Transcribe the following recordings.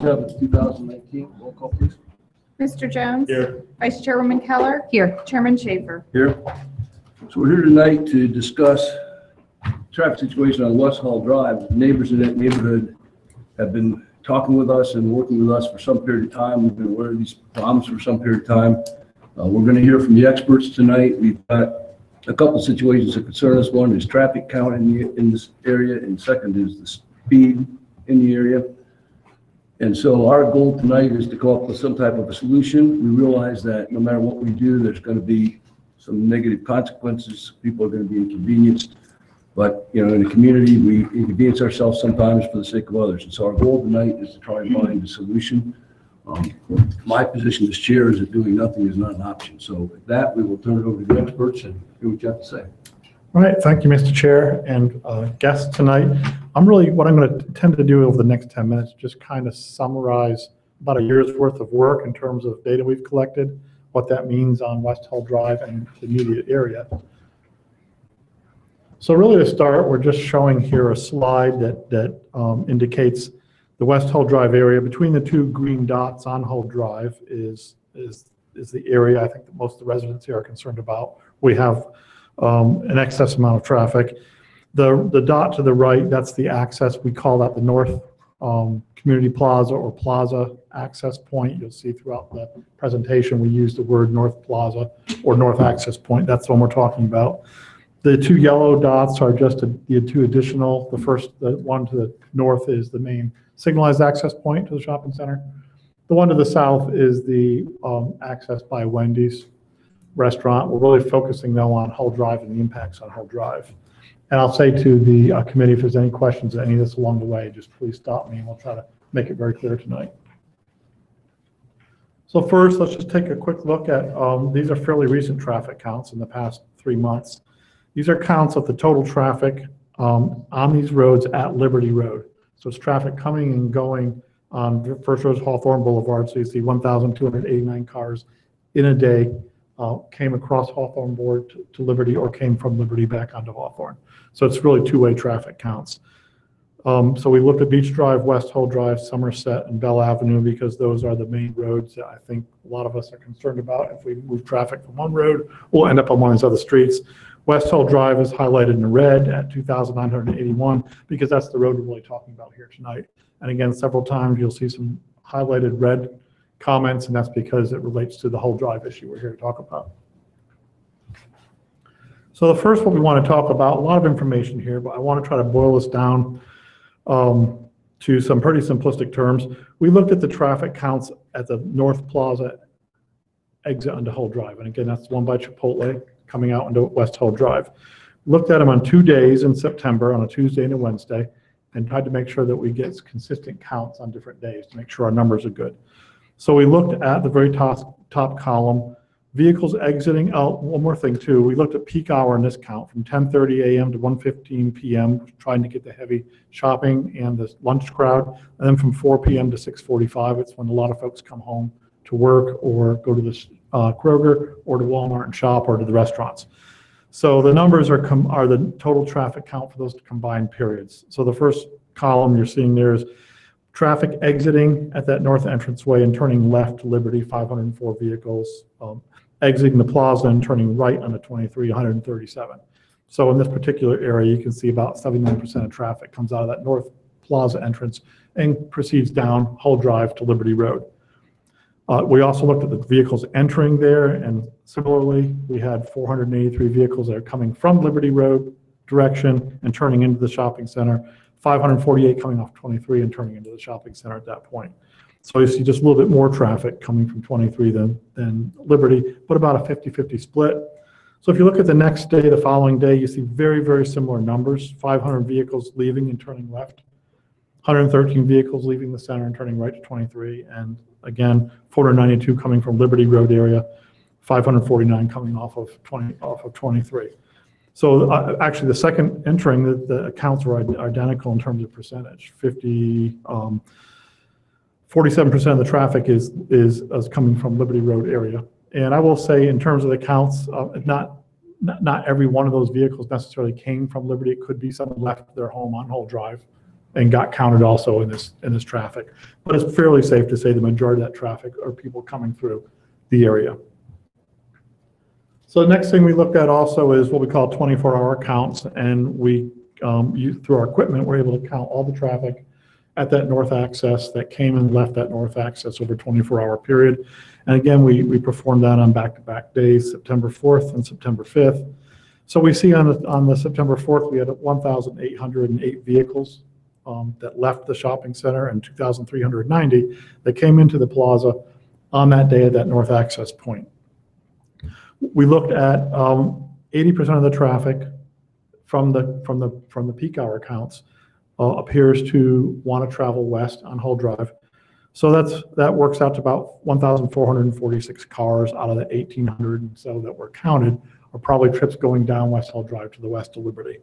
7th, 2019. Roll call, please. Mr. Jones? Here. Vice Chairwoman Keller? Here. Chairman Schaefer? Here. So we're here tonight to discuss traffic situation on West Hall Drive. Neighbors in that neighborhood have been talking with us and working with us for some period of time. We've been aware of these problems for some period of time. We're going to hear from the experts tonight. We've got a couple situations that concern us. One is traffic count in this area, and second is the speed in the area. And so our goal tonight is to come up with some type of a solution. We realize that no matter what we do, there's going to be some negative consequences. People are going to be inconvenienced. But, you know, in the community, we inconvenience ourselves sometimes for the sake of others. And so our goal tonight is to try and find a solution. My position as chair is that doing nothing is not an option. So with that, we will turn it over to the experts and hear what you have to say. All right, thank you, Mr. Chair and guests tonight. What I'm going to tend to do over the next 10 minutes, just kind of summarize about a year's worth of work in terms of data we've collected, what that means on West Hall Drive and the immediate area. So really to start, we're just showing here a slide that indicates the West Hall Drive area. Between the two green dots on Hall Drive is the area I think that most of the residents here are concerned about. We have an excess amount of traffic. The dot to the right, that's the access. We call that the North Community Plaza or Plaza Access Point. You'll see throughout the presentation we use the word North Plaza or North Access Point. That's the one we're talking about. The two yellow dots are just the two additional. The one to the north is the main signalized access point to the shopping center. The one to the south is the access by Wendy's restaurant. We're really focusing though on Hull Drive and the impacts on Hull Drive. And I'll say to the committee, if there's any questions at any of this along the way, just please stop me and we'll try to make it very clear tonight. So first, let's just take a quick look at, these are fairly recent traffic counts in the past 3 months. These are counts of the total traffic on these roads at Liberty Road. So it's traffic coming and going on First Rose Hawthorne Boulevard. So you see 1,289 cars in a day came across Hawthorne Board to Liberty or came from Liberty back onto Hawthorne. So it's really two-way traffic counts. So we looked at Beach Drive, West Hall Drive, Somerset, and Bell Avenue because those are the main roads that I think a lot of us are concerned about. If we move traffic from one road, we'll end up on one of these other streets. West Hall Drive is highlighted in red at 2,981 because that's the road we're really talking about here tonight. And again, several times you'll see some highlighted red comments, and that's because it relates to the Hull Drive issue we're here to talk about. So the first one we want to talk about, a lot of information here, but I want to try to boil this down to some pretty simplistic terms. We looked at the traffic counts at the North Plaza exit onto Hull Drive. And again, that's the one by Chipotle coming out into West Hall Drive. Looked at them on 2 days in September, on a Tuesday and a Wednesday, and tried to make sure that we get consistent counts on different days to make sure our numbers are good. So we looked at the very top column, vehicles exiting out. One more thing too, we looked at peak hour in this count from 10:30 a.m. to 1:15 p.m., trying to get the heavy shopping and the lunch crowd. And then from 4 p.m. to 6:45, it's when a lot of folks come home to work or go to the Kroger or to Walmart and shop or to the restaurants. So the numbers are the total traffic count for those combined periods. So the first column you're seeing there is traffic exiting at that north entranceway and turning left to Liberty, 504 vehicles, exiting the plaza and turning right onto 23, 137. So in this particular area, you can see about 79% of traffic comes out of that north plaza entrance and proceeds down Hull Drive to Liberty Road. We also looked at the vehicles entering there, and similarly, we had 483 vehicles that are coming from Liberty Road direction and turning into the shopping center, 548 coming off 23 and turning into the shopping center at that point. So you see just a little bit more traffic coming from 23 than Liberty, but about a 50-50 split. So if you look at the next day, the following day, you see very, very similar numbers, 500 vehicles leaving and turning left, 113 vehicles leaving the center and turning right to 23, and again, 492 coming from Liberty Road area, 549 coming off of 23. So actually the second entering, the accounts were identical in terms of percentage. 47% of the traffic is coming from Liberty Road area. And I will say in terms of the counts, not every one of those vehicles necessarily came from Liberty. It could be someone left their home on Hull Drive and got counted also in this traffic. But it's fairly safe to say the majority of that traffic are people coming through the area. So the next thing we looked at also is what we call 24-hour counts, and we, through our equipment, we're able to count all the traffic at that north access that came and left that north access over a 24-hour period. And again, we performed that on back-to-back days, September 4th and September 5th. So we see on the September 4th, we had 1,808 vehicles that left the shopping center and 2,390 that came into the plaza on that day at that north access point. We looked at 80% of the traffic from the peak hour counts appears to want to travel west on Hull Drive. So that works out to about 1,446 cars out of the 1,800 and so that were counted are probably trips going down West Hull Drive to the west of Liberty.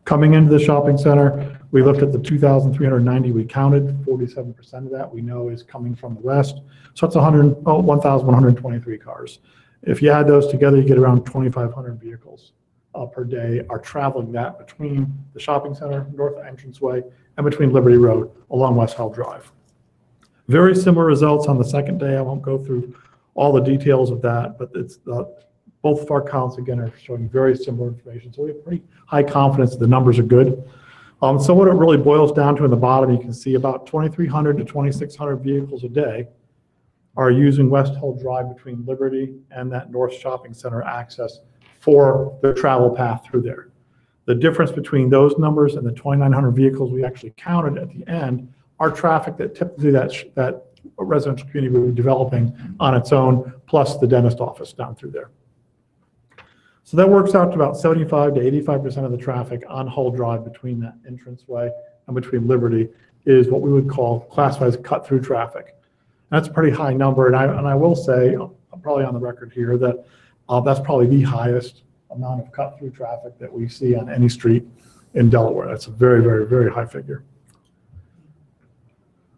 Coming into the shopping center, we looked at the 2,390 we counted. 47% of that we know is coming from the west. So it's 1,123 cars. If you add those together, you get around 2,500 vehicles per day are traveling that between the shopping center, north entranceway, and between Liberty Road along West Hull Drive. Very similar results on the second day. I won't go through all the details of that, but it's both of our counts, again, are showing very similar information. So we have pretty high confidence that the numbers are good. So what it really boils down to in the bottom, you can see about 2,300 to 2,600 vehicles a day are using West Hull Drive between Liberty and that North Shopping Center access for their travel path through there. The difference between those numbers and the 2,900 vehicles we actually counted at the end are traffic that typically that residential community will be developing on its own, plus the dentist office down through there. So that works out to about 75 to 85% of the traffic on Hull Drive between that entranceway and between Liberty is what we would call classified as cut-through traffic. That's a pretty high number, and I will say, I'm probably on the record here, that that's probably the highest amount of cut-through traffic that we see on any street in Delaware. That's a very, very, very high figure.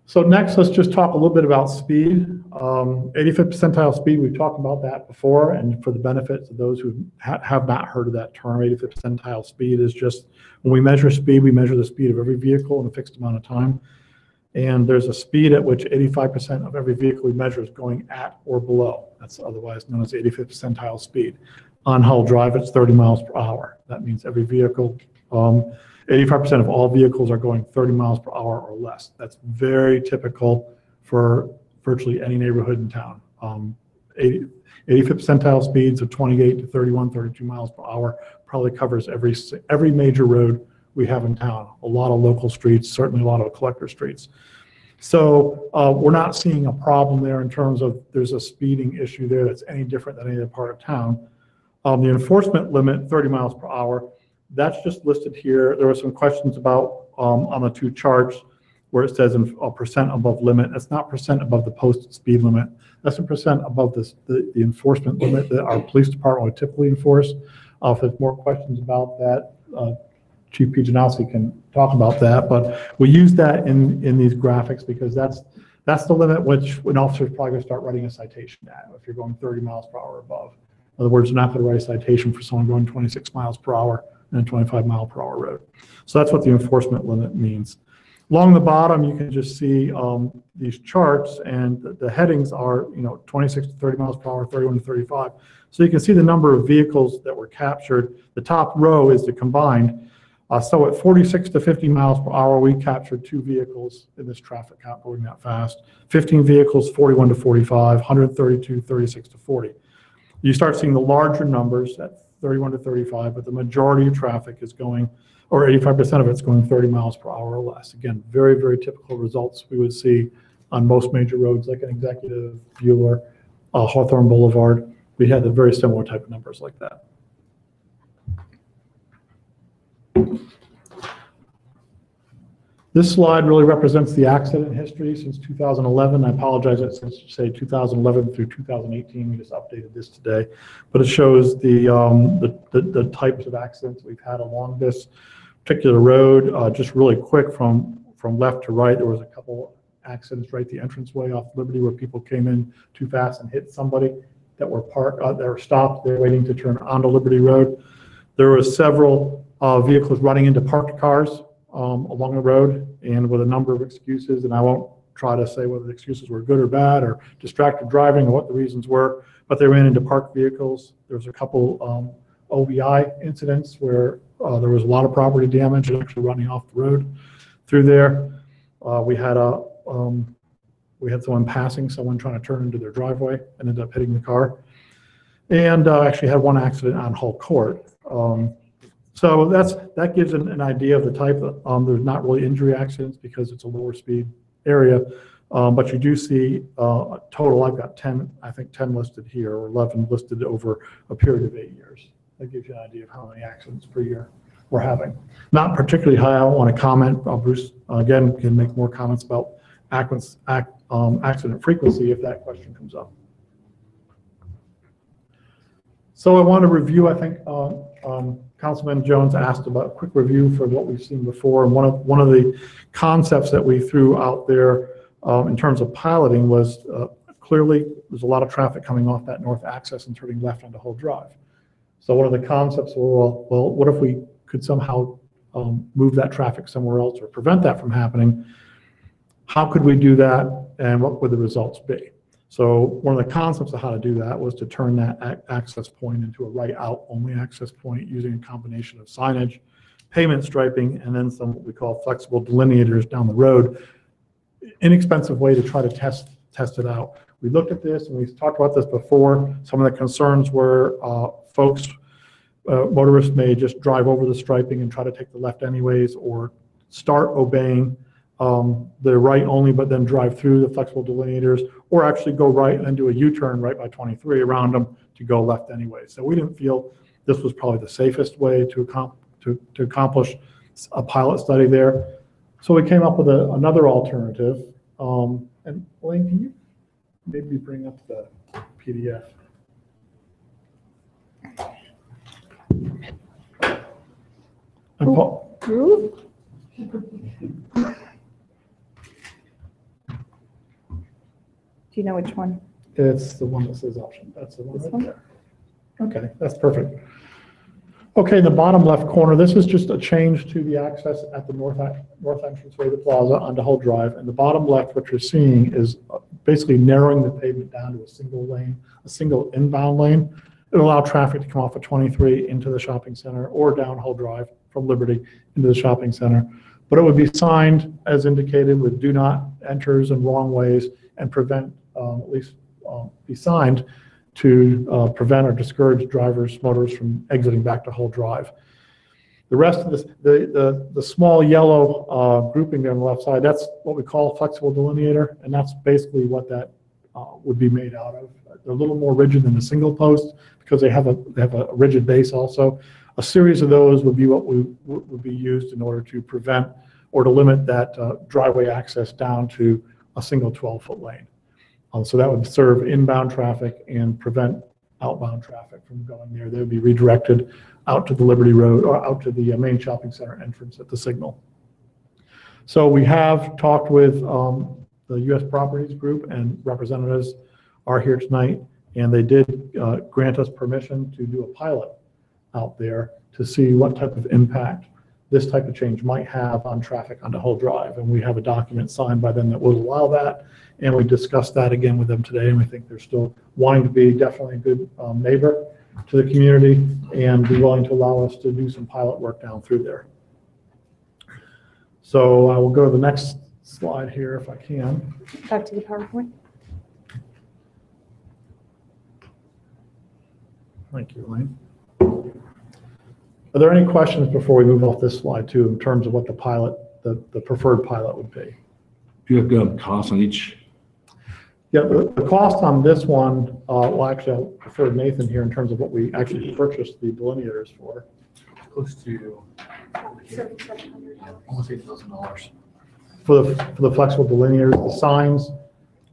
So next, let's just talk a little bit about speed. 85th percentile speed, we've talked about that before, and for the benefit of those who have not heard of that term, 85th percentile speed is just, when we measure speed, we measure the speed of every vehicle in a fixed amount of time. And there's a speed at which 85% of every vehicle we measure is going at or below. That's otherwise known as 85th percentile speed. On Hull Drive, it's 30 miles per hour. That means every vehicle, 85% of all vehicles are going 30 miles per hour or less. That's very typical for virtually any neighborhood in town. 85th percentile speeds of 28 to 31, 32 miles per hour probably covers every major road we have in town. A lot of local streets, certainly a lot of collector streets. So we're not seeing a problem there in terms of there's a speeding issue there that's any different than any other part of town. The enforcement limit, 30 miles per hour, that's just listed here. There were some questions about on the two charts where it says a percent above limit. That's not percent above the posted speed limit. That's a percent above the enforcement limit that our police department would typically enforce. If there's more questions about that, Chief Pijanowski can talk about that, but we use that in these graphics because that's the limit which an officer is probably going to start writing a citation at if you're going 30 miles per hour above. In other words, you're not going to write a citation for someone going 26 miles per hour in a 25 mile per hour road. So that's what the enforcement limit means. Along the bottom, you can just see these charts, and the headings are 26 to 30 miles per hour, 31 to 35. So you can see the number of vehicles that were captured. The top row is the combined. So at 46 to 50 miles per hour, we captured 2 vehicles in this traffic count going that fast. 15 vehicles, 41 to 45, 132, 36 to 40. You start seeing the larger numbers at 31 to 35, but the majority of traffic is going, or 85% of it's going 30 miles per hour or less. Again, very, very typical results we would see on most major roads like an Executive, Bueller, Hawthorne Boulevard. We had a very similar type of numbers like that. This slide really represents the accident history since 2011. I apologize that since say 2011 through 2018, we just updated this today, but it shows the types of accidents we've had along this particular road. Just really quick from left to right, there was a couple accidents right at the entranceway off Liberty where people came in too fast and hit somebody that were parked, that were stopped. They're waiting to turn onto Liberty Road. There were several vehicles running into parked cars along the road and with a number of excuses, and I won't try to say whether the excuses were good or bad or distracted driving or what the reasons were, but they ran into parked vehicles. There was a couple OVI incidents where there was a lot of property damage and actually running off the road through there. We had someone passing someone trying to turn into their driveway and ended up hitting the car. And actually had one accident on Hull Court. So that gives an idea of the type. There's not really injury accidents because it's a lower speed area, but you do see a total. I've got 10, I think 10 listed here, or 11 listed over a period of 8 years. That gives you an idea of how many accidents per year we're having. Not particularly high. I don't want to comment. Bruce, again, can make more comments about accident frequency if that question comes up. So I want to review, I think Councilman Jones asked about a quick review for what we've seen before. And one of the concepts that we threw out there in terms of piloting was clearly there's a lot of traffic coming off that north access and turning left onto Hull Drive. So one of the concepts were, well, what if we could somehow move that traffic somewhere else or prevent that from happening? How could we do that, and what would the results be? So one of the concepts of how to do that was to turn that access point into a right out only access point using a combination of signage, pavement striping, and then some what we call flexible delineators down the road. Inexpensive way to try to test it out. We looked at this and we've talked about this before. Some of the concerns were motorists may just drive over the striping and try to take the left anyways, or start obeying the right only, but then drive through the flexible delineators, or actually go right and then do a U-turn right by 23 around them to go left anyway. So we didn't feel this was probably the safest way to accomplish a pilot study there. So we came up with another alternative. And Elaine, can you maybe bring up the PDF? And Paul, Do you know which one? it's the one that says option. That's the one This right one? there. Okay, that's perfect. Okay, in the bottom left corner, this is just a change to the access at the north entranceway of the plaza onto Hull Drive. And the bottom left, what you're seeing is basically narrowing the pavement down to a single lane, a single inbound lane. It'll allow traffic to come off of 23 into the shopping center or down Hull Drive from Liberty into the shopping center. But it would be signed as indicated with do not enters and wrong ways, and prevent, at least be signed to prevent or discourage drivers, motorists from exiting back to Hull Drive. The rest of this, the small yellow grouping there on the left side, that's what we call a flexible delineator, and that's basically what that would be made out of. They're a little more rigid than the single post because they have a rigid base also. A series of those would be what would be used in order to prevent or to limit that driveway access down to a single 12-foot lane. So that would serve inbound traffic and prevent outbound traffic from going there. They would be redirected out to the Liberty Road or out to the main shopping center entrance at the signal. So we have talked with the U.S. Properties Group, and representatives are here tonight, and they did grant us permission to do a pilot out there to see what type of impact this type of change might have on traffic onto Hull Drive. And we have a document signed by them that will allow that. And we discussed that again with them today, and we think they're still wanting to be definitely a good neighbor to the community and be willing to allow us to do some pilot work down through there. So I will go to the next slide here if I can. Back to the PowerPoint. Thank you, Elaine. Are there any questions before we move off this slide too, in terms of what the pilot, the preferred pilot would be? Do you have costs on each? Yeah, the cost on this one, well, actually, I'll refer to Nathan here in terms of what we actually purchased the delineators for. Close to almost $8,000. For the flexible delineators, the signs,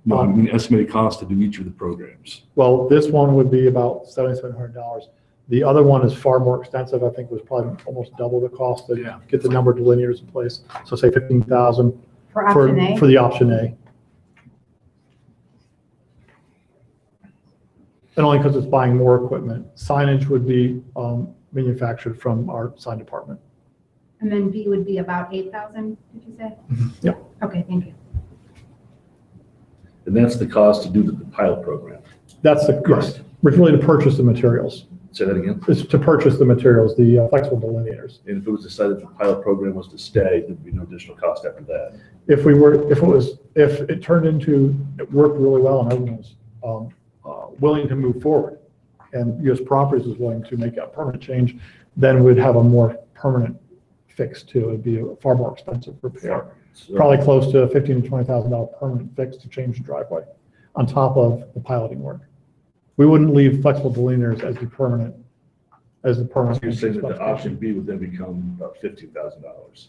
No, I mean estimated cost to do each of the programs. well, this one would be about $7,700. The other one is far more extensive. I think it was probably almost double the cost to get the number of delineators in place. So say $15,000 For option A? for the option A. And only because it's buying more equipment. Signage would be manufactured from our sign department. And then B would be about 8,000, did you say? Yep. Okay, thank you. And that's the cost to do the pilot program. That's the cost. It's really to purchase the materials. Say that again? It's to purchase the materials, the flexible delineators. And if it was decided the pilot program was to stay, there'd be no additional cost after that. If it turned into, it worked really well and everyone was willing to move forward, and US Properties was willing to make a permanent change, then we'd have a more permanent fix too. It'd be a far more expensive repair. So- Probably close to $15,000 to $20,000 permanent fix to change the driveway on top of the piloting work. We wouldn't leave flexible delineators as the permanent. So you're saying that the option specification. B would then become about $15,000,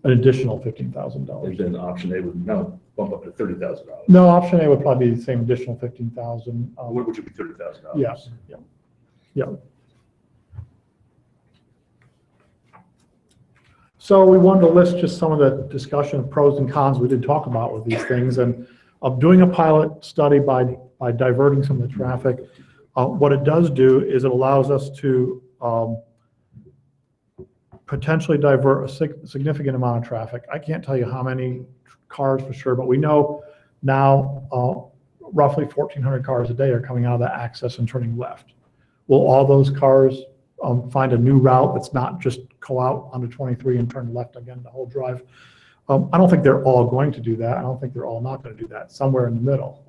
An additional $15,000. and then option A would now bump up to $30,000. No, option A would probably be the same additional 15,000. What would it be, $30,000? Yes, yeah. So we wanted to list just some of the discussion of pros and cons we did talk about with these things, and of doing a pilot study by diverting some of the traffic. What it does do is it allows us to potentially divert a significant amount of traffic. I can't tell you how many cars for sure, but we know now roughly 1,400 cars a day are coming out of that access and turning left. Will all those cars find a new route that's not just go out onto 23 and turn left again the whole drive? I don't think they're all going to do that. I don't think they're all not going to do that. Somewhere in the middle.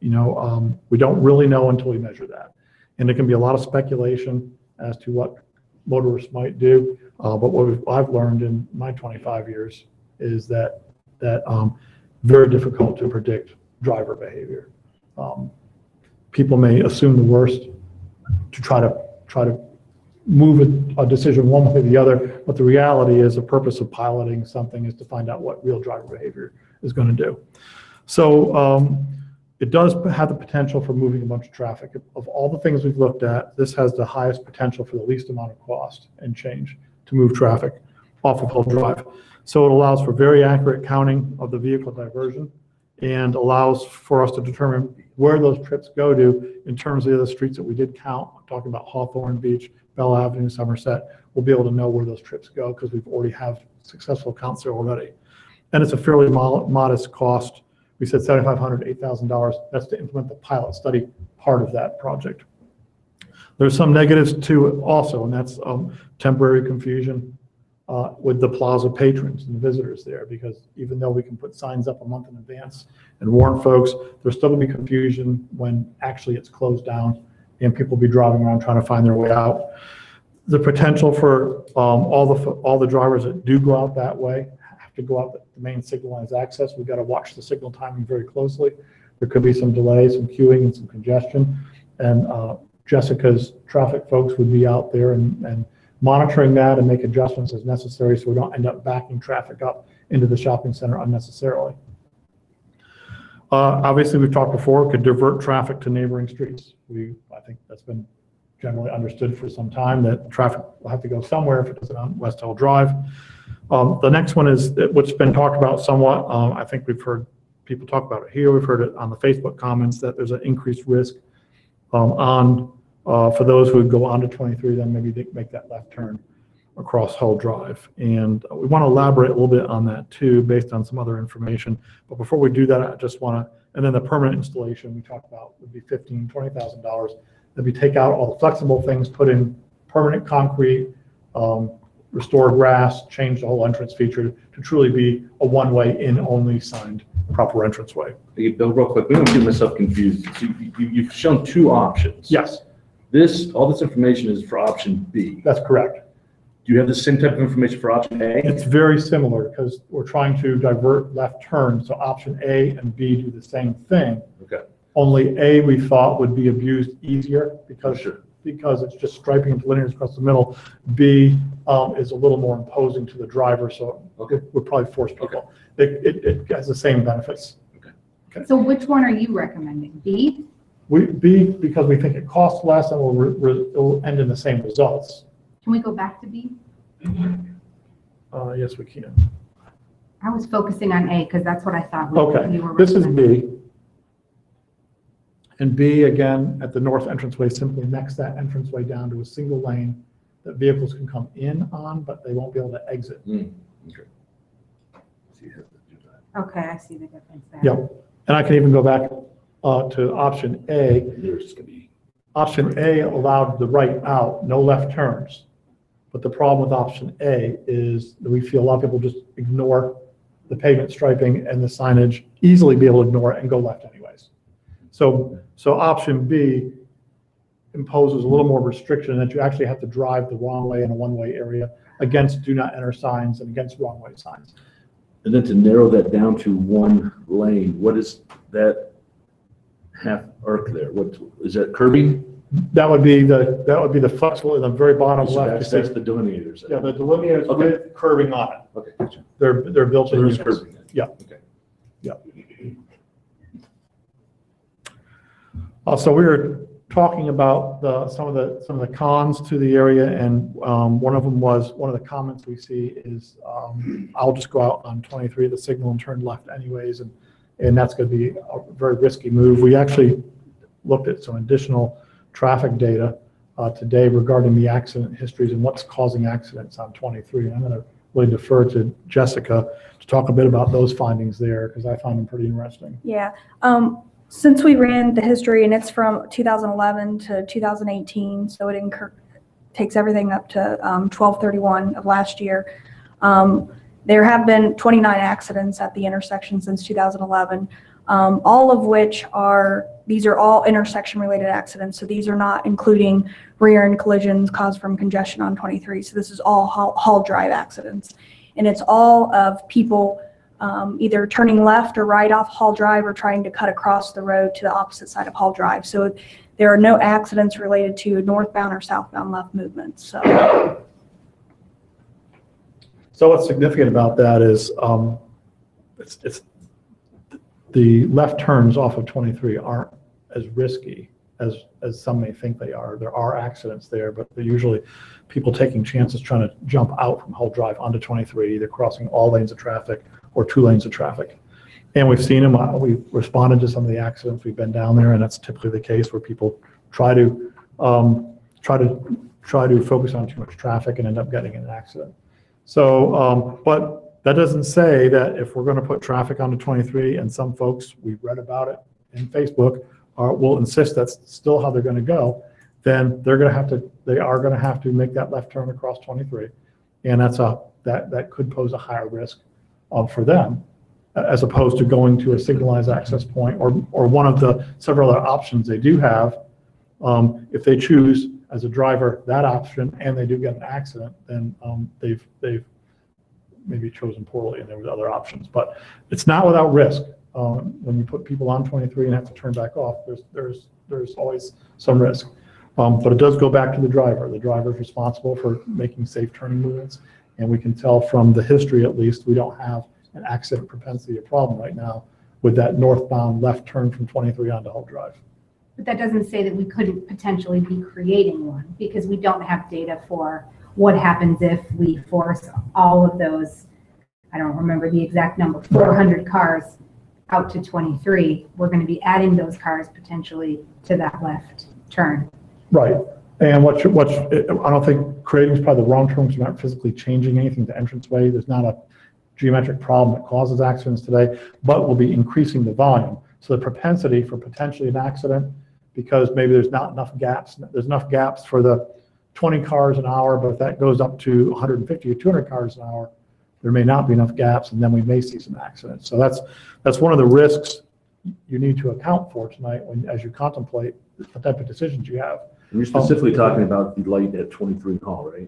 We don't really know until we measure that. And it can be a lot of speculation as to what motorists might do. But what I've learned in my 25 years is that very difficult to predict driver behavior. People may assume the worst to try to move a decision one way or the other, but the reality is the purpose of piloting something is to find out what real driver behavior is going to do. So it does have the potential for moving a bunch of traffic. Of all the things we've looked at, this has the highest potential for the least amount of cost and change to move traffic off of Hull Drive. So it allows for very accurate counting of the vehicle diversion and allows for us to determine where those trips go to in terms of the other streets that we did count. I'm talking about Hawthorne Beach, Bell Avenue, Somerset. We'll be able to know where those trips go because we've already have successful counts there already. And it's a fairly modest cost. We said $7,500, $8,000. That's to implement the pilot study part of that project. There's some negatives to it also, and that's temporary confusion with the plaza patrons and the visitors there, because even though we can put signs up a month in advance and warn folks, there's still going to be confusion when actually it's closed down and people will be driving around trying to find their way out. The potential for all the drivers that do go out that way have to go out the main signalized access. We've got to watch the signal timing very closely. There could be some delays, some queuing, and some congestion. And Jessica's traffic folks would be out there and monitoring that and make adjustments as necessary so we don't end up backing traffic up into the shopping center unnecessarily. Obviously, we've talked before, could divert traffic to neighboring streets. I think that's been generally understood for some time that traffic will have to go somewhere if it isn't on West Hill Drive. The next one is what's been talked about somewhat. I think we've heard people talk about it here. We've heard it on the Facebook comments that there's an increased risk for those who would go onto 23, then maybe they make that left turn across Hull Drive. And we want to elaborate a little bit on that too, based on some other information. But before we do that, I just want to, and then the permanent installation we talked about would be $15,000, $20,000. That'd be take out all the flexible things, put in permanent concrete, restore grass, change the whole entrance feature to truly be a one-way in only signed proper entranceway. Hey, Bill, real quick, we don't get myself confused. So you've shown two options. Yes, All this information is for option B. that's correct. Do you have the same type of information for option A? It's very similar because we're trying to divert left turn. So option A and B do the same thing. Okay. Only A we thought would be abused easier because Sure. it's just striping and linears across the middle. B is a little more imposing to the driver, so Okay. it would probably force people. It has the same benefits. So which one are you recommending? B? B, because we think it costs less and will end in the same results. Can we go back to B? Yes, we can. I was focusing on A because that's what I thought Okay, you were this is recommending. B. And B, again, at the north entranceway, simply next that entranceway down to a single lane that vehicles can come in on, but they won't be able to exit. Okay. So you have to do that. Okay, I see the difference there. Yep. And I can even go back to option A. There's gonna be. Option A allowed the right out, no left turns. But the problem with option A is that we feel a lot of people just ignore the pavement striping and the signage, easily be able to ignore it and go left anyways. So option B imposes a little more restriction that you actually have to drive the wrong way in a one-way area against do not enter signs and against wrong way signs. And then to narrow that down to one lane, what is that half arc there? What, is that curbing? That would be the flexible in the very bottom So left. that's the delineators. Yeah, the delineators Okay. with curbing on it. Okay, gotcha. They're built So in. there's units. curbing. Yeah. Okay. So we were talking about some of the cons to the area, and one of the comments we see is I'll just go out on 23 at the signal and turn left anyways, and that's going to be a very risky move. We actually looked at some additional traffic data today regarding the accident histories and what's causing accidents on 23. And I'm going to really defer to Jessica to talk a bit about those findings there, because I found them pretty interesting. Yeah. Since we ran the history, and it's from 2011 to 2018, so it takes everything up to 12/31 of last year. There have been 29 accidents at the intersection since 2011, all of which these are all intersection-related accidents. So these are not including rear-end collisions caused from congestion on 23. So this is all Hall Drive accidents, and it's all of people either turning left or right off Hall Drive or trying to cut across the road to the opposite side of Hall Drive. So there are no accidents related to northbound or southbound left movements. So what's significant about that is it's the left turns off of 23 aren't as risky as some may think they are. There are accidents there, but they're usually people taking chances trying to jump out from Hull Drive onto 23, either crossing all lanes of traffic or 2 lanes of traffic. And we've seen them. We've responded to some of the accidents. We've been down there, and that's typically the case where people try to focus on too much traffic and end up getting in an accident. So, but that doesn't say that if we're going to put traffic onto 23, and some folks, we've read about it in Facebook, will insist that's still how they're going to go, then they are going to have to make that left turn across 23, and that could pose a higher risk for them, as opposed to going to a signalized access point or one of the several other options they do have. If they choose as a driver that option and they do get an accident, then they've maybe chosen poorly and there were other options. But it's not without risk. When you put people on 23 and have to turn back off, there's always some risk. But it does go back to the driver. The driver is responsible for making safe turning movements. And we can tell from the history, at least, we don't have an accident propensity problem right now with that northbound left turn from 23 onto Hull Drive. But that doesn't say that we couldn't potentially be creating one, because we don't have data for what happens if we force all of those, I don't remember the exact number, 400 cars out to 23. We're going to be adding those cars potentially to that left turn. Right. And I don't think creating is probably the wrong term, because you're not physically changing anything to entranceway. There's not a geometric problem that causes accidents today, but we'll be increasing the volume. So the propensity for potentially an accident, because maybe there's not enough gaps. There's enough gaps for the 20 cars an hour, but if that goes up to 150 or 200 cars an hour, there may not be enough gaps, and then we may see some accidents. So that's one of the risks you need to account for tonight as you contemplate the type of decisions you have. And you're specifically talking about the light at 23 Hall, right?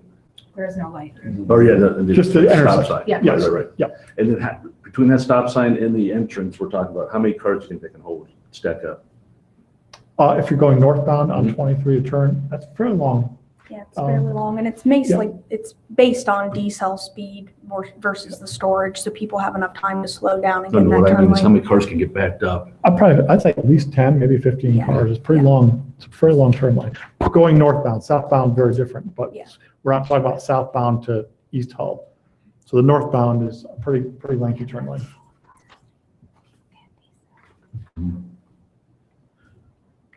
There is no light. Oh, yeah, the Just the stop intersection. sign. Yeah. Right, right. Yeah. And then between that stop sign and the entrance, we're talking about how many cars do you think they can hold, stack up? If you're going northbound on 23 to turn, that's fairly long. Yeah, it's fairly long, and it's it's based on decel speed versus the storage, so people have enough time to slow down and I get don't in know that what that turn means, how lane. many cars can get backed up? I'd say at least 10, maybe 15 Yeah. cars. It's pretty Yeah. long. It's a very long turn lane. Going northbound, southbound, very different, but Yeah. we're not talking about southbound to East Hull. So the northbound is a pretty lengthy turn lane.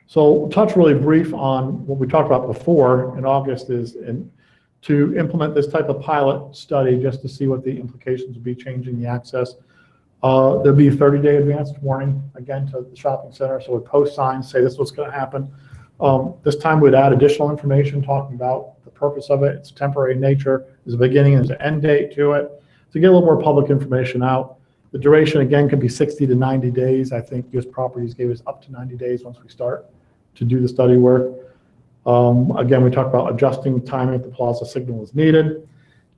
So touch really brief on what we talked about before in August is, and to implement this type of pilot study just to see what the implications would be changing the access. There'll be a 30-day advanced warning, again, to the shopping center. So we'd post signs, say this is what's going to happen. This time we'd add additional information talking about the purpose of it. It's temporary in nature. There's a beginning and there's an end date to it. To get a little more public information out. The duration, again, could be 60 to 90 days. I think US Properties gave us up to 90 days once we start to do the study work. Again, we talked about adjusting timing if the plaza signal is needed.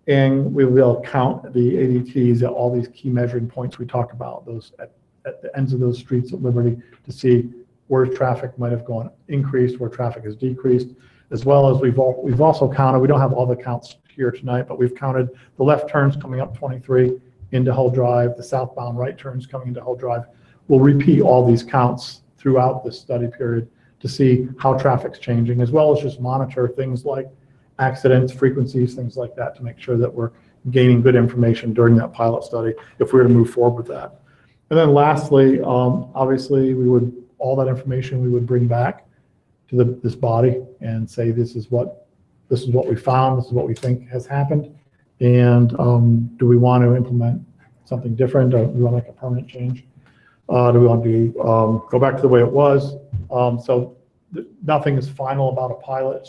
And we will count the ADTs at all these key measuring points we talked about, those at the ends of those streets at Liberty, to see where traffic might have gone increased, where traffic has decreased, as well as we've also counted, we don't have all the counts here tonight, but we've counted the left turns coming up 23 into Hull Drive, the southbound right turns coming into Hull Drive. We'll repeat all these counts throughout this study period to see how traffic's changing, as well as just monitor things like accidents, frequencies, things like that, to make sure that we're gaining good information during that pilot study if we were to move forward with that. And then lastly, obviously, all that information we would bring back to this body and say, this is what we found, this is what we think has happened, and do we want to implement something different, or do we want to make a permanent change? Do we want to go back to the way it was? So nothing is final about a pilot.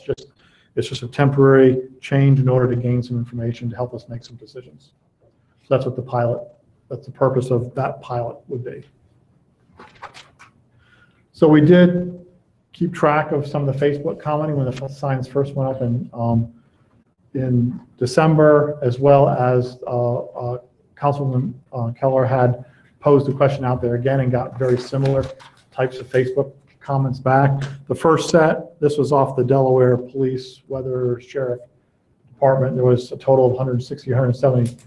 It's just a temporary change in order to gain some information to help us make some decisions. So that's what that's the purpose of that pilot would be. So we did keep track of some of the Facebook commenting when the signs first went up in December, as well as Councilwoman Keller had posed a question out there again and got very similar types of Facebook comments back. The first set, this was off the Delaware Police, Weather, Sheriff Department. There was a total of 160, 170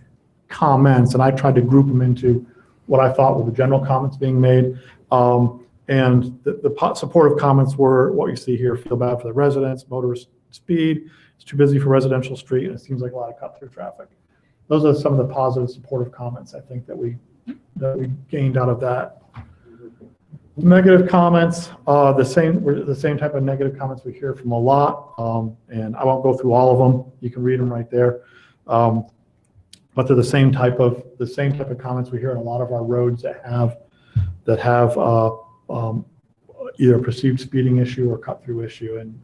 comments, and I tried to group them into what I thought were the general comments being made. And the supportive comments were what you see here: feel bad for the residents, motorist speed, it's too busy for residential street, and it seems like a lot of cut-through traffic. Those are some of the positive supportive comments I think that we gained out of that. Negative comments, the same type of negative comments we hear from a lot, and I won't go through all of them. You can read them right there. But they're the same type of comments we hear on a lot of our roads that have either a perceived speeding issue or cut through issue, and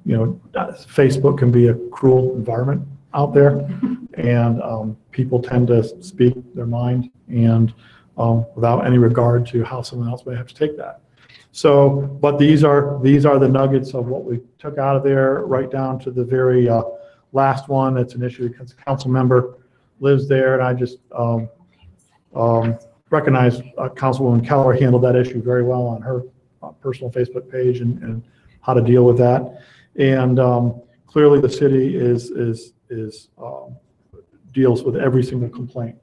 you know, Facebook can be a cruel environment out there, and people tend to speak their mind and without any regard to how someone else may have to take that. So, but these are the nuggets of what we took out of there, right down to the very last one. It's an issue because a council member lives there, and I just recognize Councilwoman Keller handled that issue very well on her personal Facebook page and how to deal with that. And clearly, the city deals with every single complaint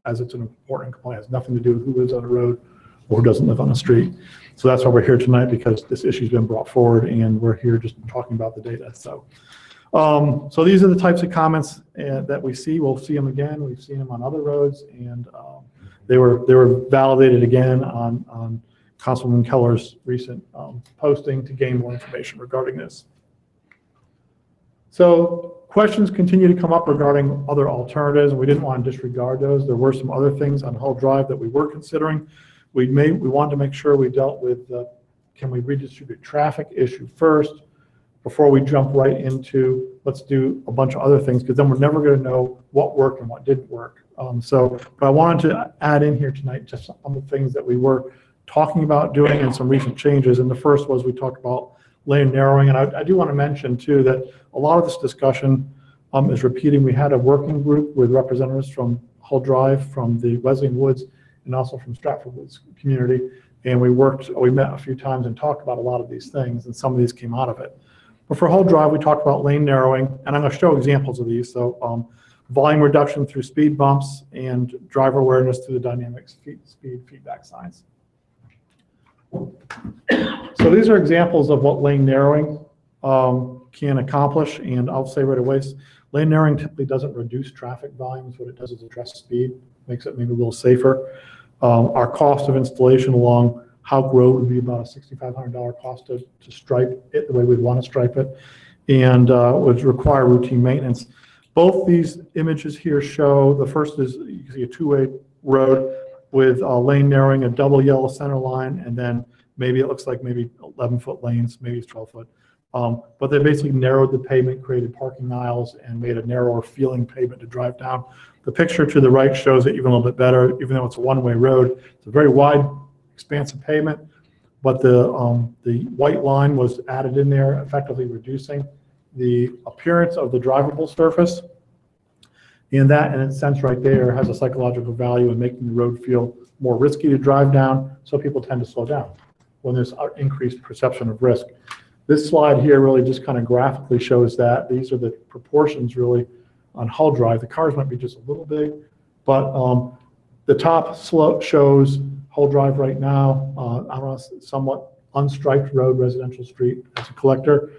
as it's an important complaint. It has nothing to do with who lives on the road or who doesn't live on the street. So that's why we're here tonight, because this issue's been brought forward, and we're here just talking about the data. So, so these are the types of comments that we see. We'll see them again. We've seen them on other roads, and they were validated again on Councilwoman Keller's recent posting to gain more information regarding this. So questions continue to come up regarding other alternatives. We didn't want to disregard those. There were some other things on Hull Drive that we were considering. We wanted to make sure we dealt with can we redistribute traffic issue first before we jump right into let's do a bunch of other things, because then we're never going to know what worked and what didn't work. But I wanted to add in here tonight just some of the things that we were talking about doing and some recent changes. And the first was we talked about lane narrowing. And I do want to mention too that a lot of this discussion is repeating. We had a working group with representatives from Hull Drive, from the Wesleyan Woods, and also from Stratford Woods community. And we met a few times and talked about a lot of these things, and some of these came out of it. But for Hull Drive, we talked about lane narrowing, and I'm going to show examples of these. So volume reduction through speed bumps and driver awareness through the dynamic speed feedback signs. So these are examples of what lane narrowing can accomplish, and I'll say right away, lane narrowing typically doesn't reduce traffic volumes. What it does is address speed, makes it maybe a little safer. Our cost of installation along Hauk Road would be about a $6,500 cost to stripe it the way we'd want to stripe it. and would require routine maintenance. Both these images here show, the first is, you can see a two-way road with lane narrowing, a double yellow center line, and then maybe it looks like maybe 11-foot lanes, maybe it's 12-foot. But they basically narrowed the pavement, created parking aisles, and made a narrower feeling pavement to drive down. The picture to the right shows it even a little bit better, even though it's a one-way road. It's a very wide, expansive pavement, but the white line was added in there, effectively reducing the appearance of the drivable surface. And that, in a sense right there, has a psychological value in making the road feel more risky to drive down, so people tend to slow down when there's increased perception of risk. This slide here really just kind of graphically shows that. These are the proportions really on Hull Drive. The cars might be just a little big, but the top slope shows Hull Drive right now on a somewhat unstriped road, residential street as a collector.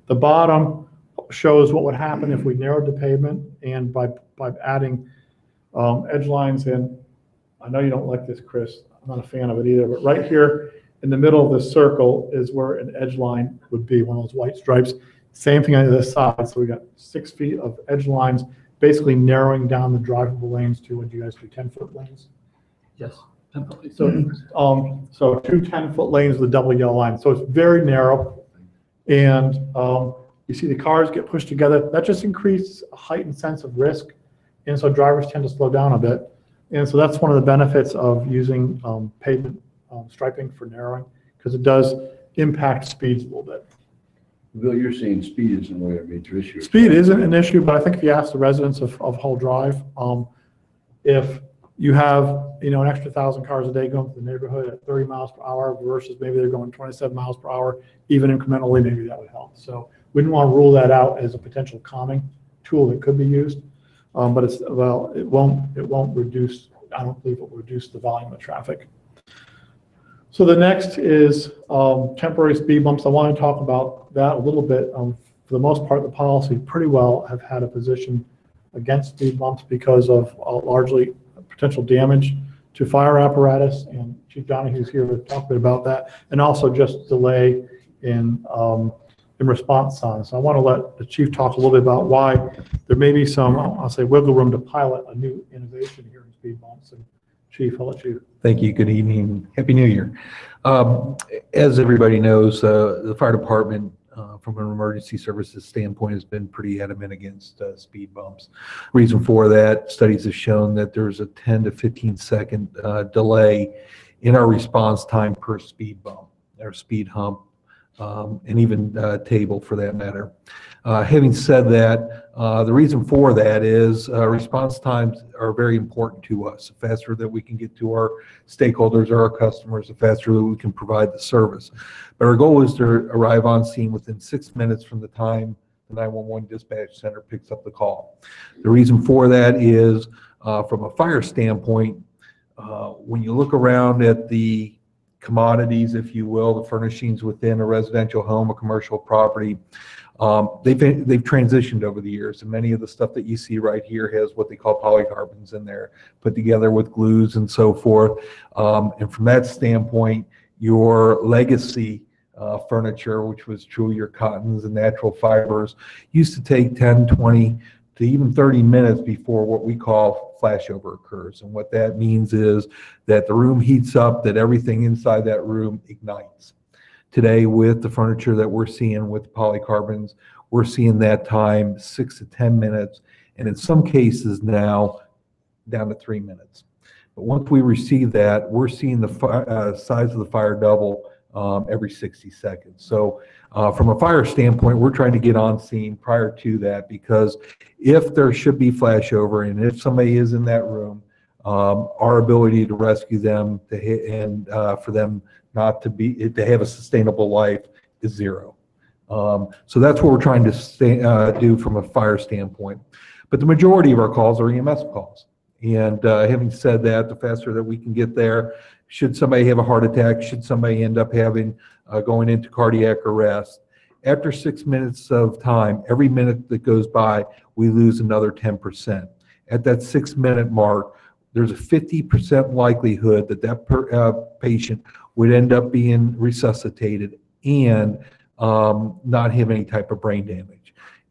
The bottom shows what would happen if we narrowed the pavement and by adding edge lines in. I know you don't like this, Chris. I'm not a fan of it either, but right here in the middle of this circle is where an edge line would be, one of those white stripes. Same thing on this side. So we got 6 feet of edge lines, basically narrowing down the drivable lanes to, what do you guys do, 10-foot lanes? Yes. So, so 2 10-foot lanes with a double yellow line. So it's very narrow. And you see the cars get pushed together. That just increases a heightened sense of risk. And so drivers tend to slow down a bit. And so that's one of the benefits of using pavement striping for narrowing, because it does impact speeds a little bit. Bill, you're saying speed isn't really a major issue. Speed isn't an issue, but I think if you ask the residents of Hull Drive, if you have, an extra 1,000 cars a day going through the neighborhood at 30 miles per hour versus maybe they're going 27 miles per hour, even incrementally, maybe that would help. So we didn't want to rule that out as a potential calming tool that could be used, but it won't reduce. I don't believe it will reduce the volume of traffic. So the next is temporary speed bumps. I want to talk about that a little bit. For the most part, the policy pretty well have had a position against speed bumps because of largely potential damage to fire apparatus, and Chief Donahue's here to talk a bit about that, and also just delay in response time. So I want to let the Chief talk a little bit about why there may be some, I'll say, wiggle room to pilot a new innovation here in speed bumps. And Chief, I'll let you. Thank you. Good evening. Happy New Year. As everybody knows, the fire department, from an emergency services standpoint, has been pretty adamant against speed bumps. Reason for that, studies have shown that there's a 10 to 15 second delay in our response time per speed bump or speed hump, and even table for that matter. Having said that, the reason for that is response times are very important to us. The faster that we can get to our stakeholders or our customers, the faster that we can provide the service. But our goal is to arrive on scene within 6 minutes from the time the 911 dispatch center picks up the call. The reason for that is from a fire standpoint, when you look around at the commodities, if you will, the furnishings within a residential home, a commercial property, they've transitioned over the years, and many of the stuff that you see right here has what they call polycarbons in there, put together with glues and so forth. And from that standpoint, your legacy furniture, which was true your cottons and natural fibers, used to take 10, 20 to even 30 minutes before what we call flashover occurs. And what that means is that the room heats up, that everything inside that room ignites. Today, with the furniture that we're seeing with polycarbons, we're seeing that time 6 to 10 minutes, and in some cases now down to 3 minutes. But once we receive that, we're seeing the size of the fire double every 60 seconds. So from a fire standpoint, we're trying to get on scene prior to that, because if there should be flashover and if somebody is in that room, our ability to rescue them for them not to have a sustainable life is zero. So that's what we're trying to do from a fire standpoint. But the majority of our calls are EMS calls. And having said that, the faster that we can get there, should somebody have a heart attack, should somebody end up going into cardiac arrest, after 6 minutes of time, every minute that goes by, we lose another 10%. At that 6 minute mark, there's a 50% likelihood that patient would end up being resuscitated and not have any type of brain damage.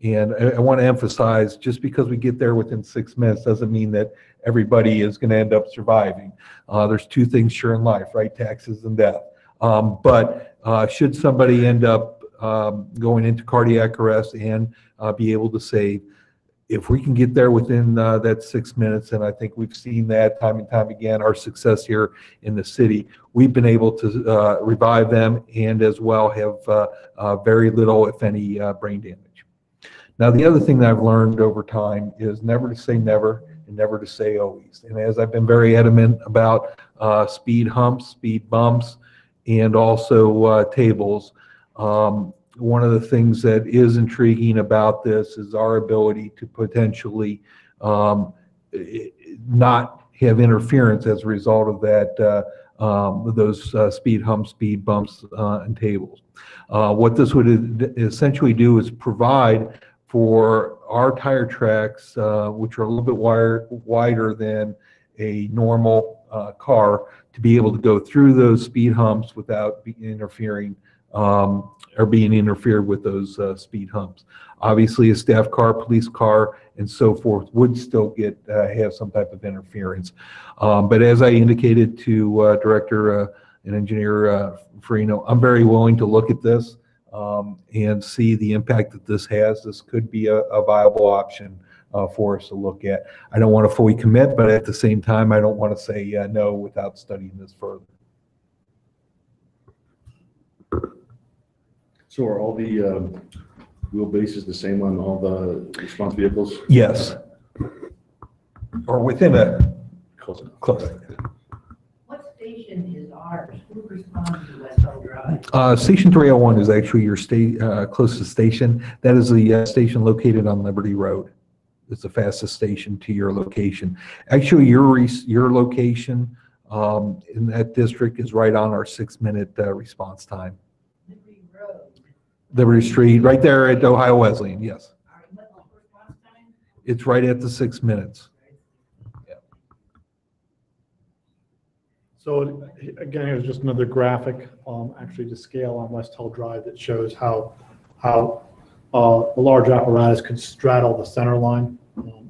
And I want to emphasize, just because we get there within 6 minutes doesn't mean that everybody is going to end up surviving. There's two things sure in life, right? Taxes and death. But should somebody end up going into cardiac arrest and be able to save, if we can get there within that 6 minutes, and I think we've seen that time and time again, our success here in the city, we've been able to revive them and as well have very little, if any, brain damage. Now, the other thing that I've learned over time is never to say never and never to say always. And as I've been very adamant about speed humps, speed bumps, and also tables, one of the things that is intriguing about this is our ability to potentially not have interference as a result of that, those speed humps, speed bumps, and tables. What this would essentially do is provide for our tire tracks, which are a little bit wider than a normal car, to be able to go through those speed humps without interfering or being interfered with those speed humps. Obviously, a staff car, police car, and so forth would still get have some type of interference. But as I indicated to Director and Engineer Farino, I'm very willing to look at this and see the impact that this has. This could be a viable option for us to look at. I don't want to fully commit, but at the same time, I don't want to say no without studying this further. So are all the wheelbases the same on all the response vehicles? Yes. Or within a Close enough. close. What station is ours? Who responds to West Hill Drive? Station 301 is actually your closest station. That is the station located on Liberty Road. It's the fastest station to your location. Actually, your location in that district is right on our 6-minute response time. Liberty Road. Liberty Street, right there at Ohio Wesleyan, yes. All right, what's the response time? It's right at the 6 minutes. So again, here's just another graphic, actually to scale on West Hill Drive, that shows how the large apparatus can straddle the center line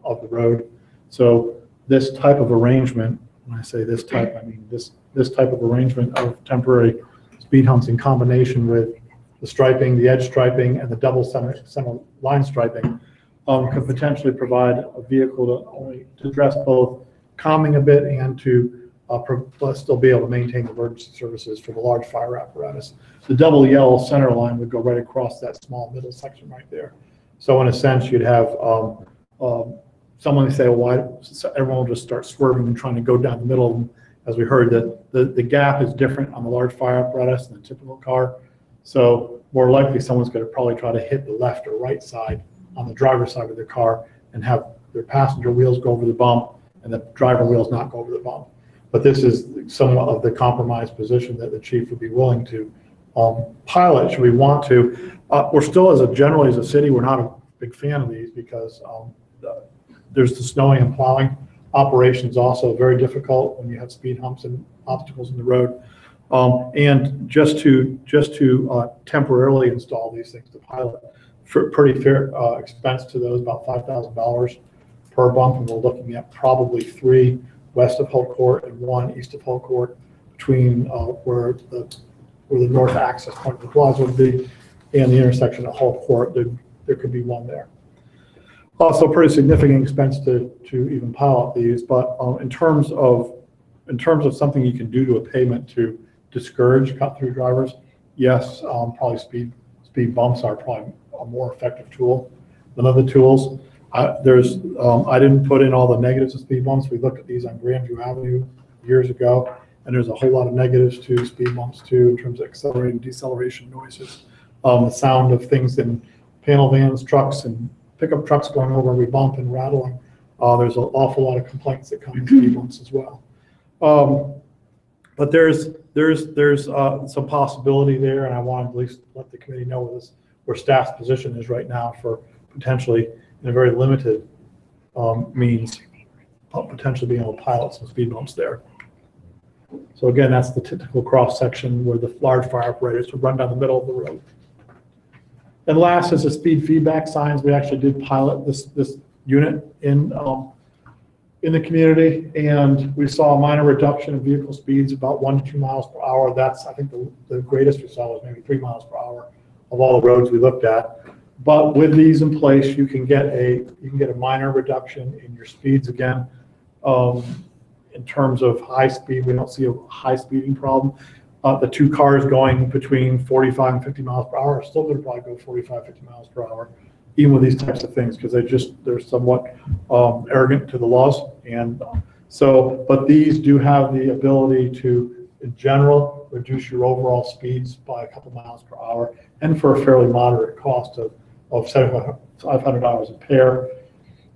of the road. So this type of arrangement, when I say this type, I mean this type of arrangement of temporary speed humps in combination with the striping, the edge striping, and the double center line striping could potentially provide a vehicle to address both calming a bit and to still be able to maintain emergency services for the large fire apparatus. The double yellow center line would go right across that small middle section right there. So in a sense, you'd have someone say, well, why everyone will just start swerving and trying to go down the middle. And as we heard, that the gap is different on the large fire apparatus than a typical car. So more likely someone's going to probably try to hit the left or right side on the driver's side of their car and have their passenger wheels go over the bump and the driver wheels not go over the bump. But this is somewhat of the compromised position that the chief would be willing to pilot should we want to. We're still, generally as a city, we're not a big fan of these because there's the snowing and plowing operations also very difficult when you have speed humps and obstacles in the road. And just to temporarily install these things to pilot, for pretty fair expense to those, about $5,000 per bump, and we're looking at probably 3 west of Hull Court and 1 east of Hull Court between where the north access point of the plaza would be and the intersection of Hull Court. There could be 1 there. Also, pretty significant expense to even pilot these, but in terms of something you can do to a pavement to discourage cut-through drivers, yes, probably speed bumps are probably a more effective tool than other tools. I didn't put in all the negatives of speed bumps. We looked at these on Grandview Avenue years ago, and there's a whole lot of negatives to speed bumps too, in terms of accelerating, deceleration noises, the sound of things in panel vans, trucks, and pickup trucks going over every bump and rattling. There's an awful lot of complaints that come in speed bumps as well. But there's some possibility there, and I want to at least let the committee know where staff's position is right now for potentially, in a very limited means, potentially being able to pilot some speed bumps there. So again, that's the typical cross section where the large fire apparatus would run down the middle of the road. And last is the speed feedback signs. We actually did pilot this unit in the community, and we saw a minor reduction in vehicle speeds, about 1 to 2 miles per hour. That's, I think, the greatest we saw was maybe 3 miles per hour of all the roads we looked at. But with these in place, you can get a minor reduction in your speeds again. In terms of high speed, we don't see a high speeding problem. The two cars going between 45 and 50 miles per hour are still going to probably go 45, 50 miles per hour, even with these types of things, because they're somewhat arrogant to the laws. And so, but these do have the ability to, in general, reduce your overall speeds by a couple miles per hour, and for a fairly moderate cost of $7,500 a pair.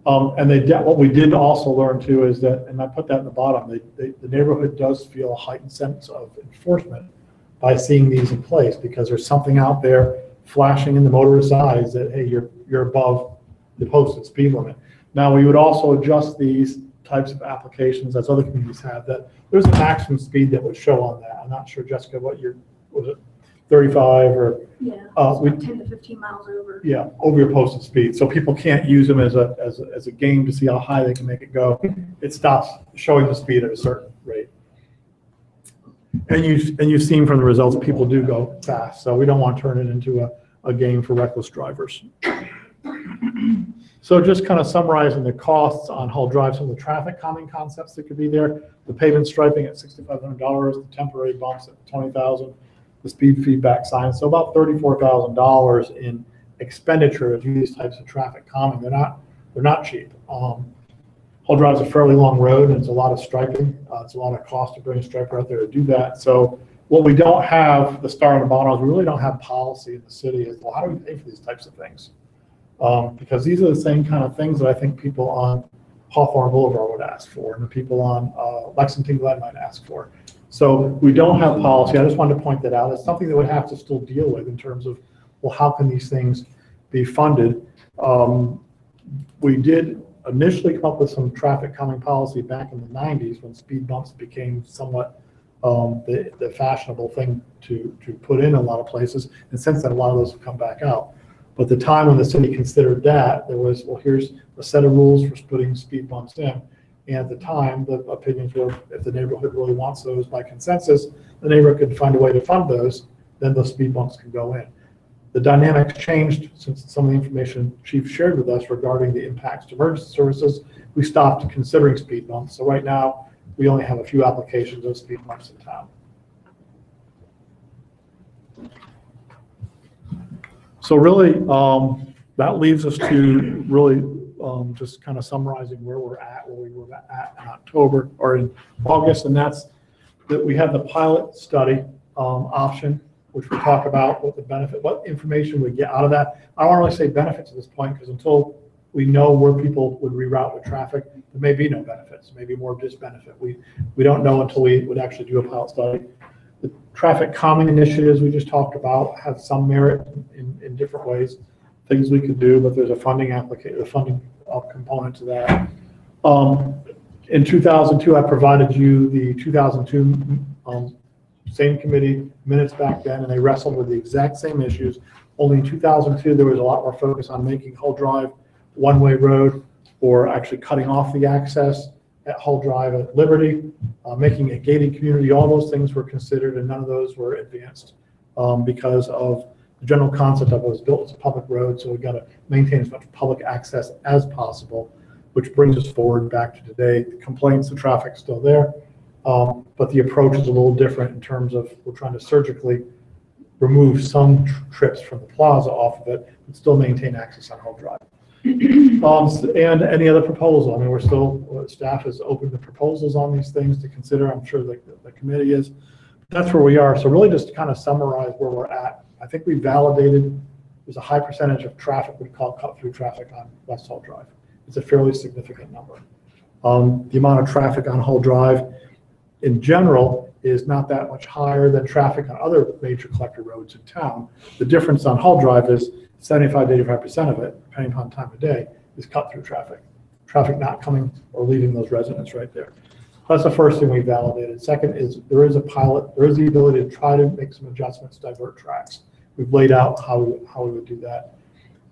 And what we did also learn too is that, and I put that in the bottom, the neighborhood does feel a heightened sense of enforcement by seeing these in place, because there's something out there flashing in the motorist's eyes that, hey, you're above the posted speed limit. Now, we would also adjust these types of applications, as other communities have, that there's a maximum speed that would show on that. I'm not sure, Jessica, was it 35 or? Yeah, 10 to 15 miles over. Yeah, over your posted speed. So people can't use them as a game to see how high they can make it go. It stops showing the speed at a certain rate. And you've seen from the results, people do go fast. So we don't want to turn it into a game for reckless drivers. So just kind of summarizing the costs on Hull Drive, some of the traffic calming concepts that could be there. The pavement striping at $6,500, the temporary bumps at $20,000, the speed feedback signs. So about $34,000 in expenditure to do these types of traffic calming. They're not cheap. Hull Drive is a fairly long road, and it's a lot of striping. It's a lot of cost to bring a striper out there to do that. So what we don't have, the star on the bottom, is we really don't have policy in the city as, well, how do we pay for these types of things? Because these are the same kind of things that I think people on Hawthorne Boulevard would ask for, and the people on Lexington Glen might ask for. So we don't have policy. I just wanted to point that out. It's something that would have to still deal with in terms of, well, how can these things be funded? We did initially come up with some traffic calming policy back in the 90s when speed bumps became somewhat the fashionable thing to put in a lot of places. And since then, a lot of those have come back out. But the time when the city considered that, there was, well, here's a set of rules for putting speed bumps in. And at the time, the opinions were, if the neighborhood really wants those by consensus, the neighborhood could find a way to fund those, then those speed bumps can go in. The dynamics changed since some of the information Chief shared with us regarding the impacts to emergency services. We stopped considering speed bumps. So right now, we only have a few applications of speed bumps in town. So really, that leaves us to really just kind of summarizing where we're at, where we were at in October or in August, and that's that we have the pilot study option, which we talk about what the benefit, what information we get out of that. I don't want to really say benefits at this point, because until we know where people would reroute with traffic, there may be no benefits, maybe more disbenefit. We don't know until we would actually do a pilot study. The traffic calming initiatives we just talked about have some merit in different ways, things we could do, but there's a funding component to that. In 2002, I provided you the 2002 same committee minutes back then, and they wrestled with the exact same issues. Only in 2002, there was a lot more focus on making Hull Drive one-way road, or actually cutting off the access at Hull Drive at Liberty, making a gated community. All those things were considered, and none of those were advanced because of the general concept of it was built as a public road, so we've got to maintain as much public access as possible, which brings us forward back to today. The complaints, the traffic's still there, but the approach is a little different in terms of we're trying to surgically remove some trips from the plaza off of it, but still maintain access on Hull Drive. And any other proposal? I mean, we're still, staff is open to proposals on these things to consider. I'm sure the committee is. That's where we are. So really just to kind of summarize where we're at, I think we validated there's a high percentage of traffic we call cut-through traffic on West Hull Drive. It's a fairly significant number. The amount of traffic on Hull Drive in general is not that much higher than traffic on other major collector roads in town. The difference on Hull Drive is 75 to 85% of it, depending upon time of day, is cut-through traffic. Traffic not coming or leaving those residents right there. That's the first thing we validated. Second is there is a pilot, there is the ability to try to make some adjustments, divert tracks. we've laid out how we would do that.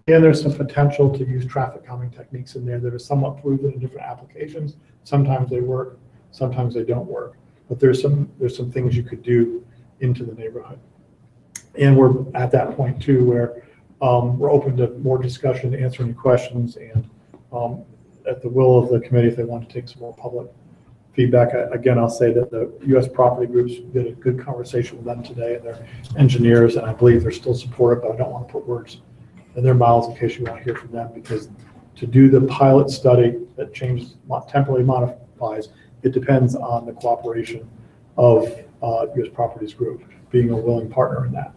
And there's some potential to use traffic calming techniques in there that are somewhat proven in different applications. Sometimes they work, sometimes they don't work. But there's some things you could do into the neighborhood. And we're at that point too where we're open to more discussion, to answer any questions, and at the will of the committee, if they want to take some more public feedback. Again, I'll say that the U.S. property groups did a good conversation with them today and their engineers, and I believe they're still supportive, but I don't want to put words in their mouths in case you want to hear from them, because to do the pilot study that changes, temporarily modifies, it depends on the cooperation of U.S. Properties Group being a willing partner in that.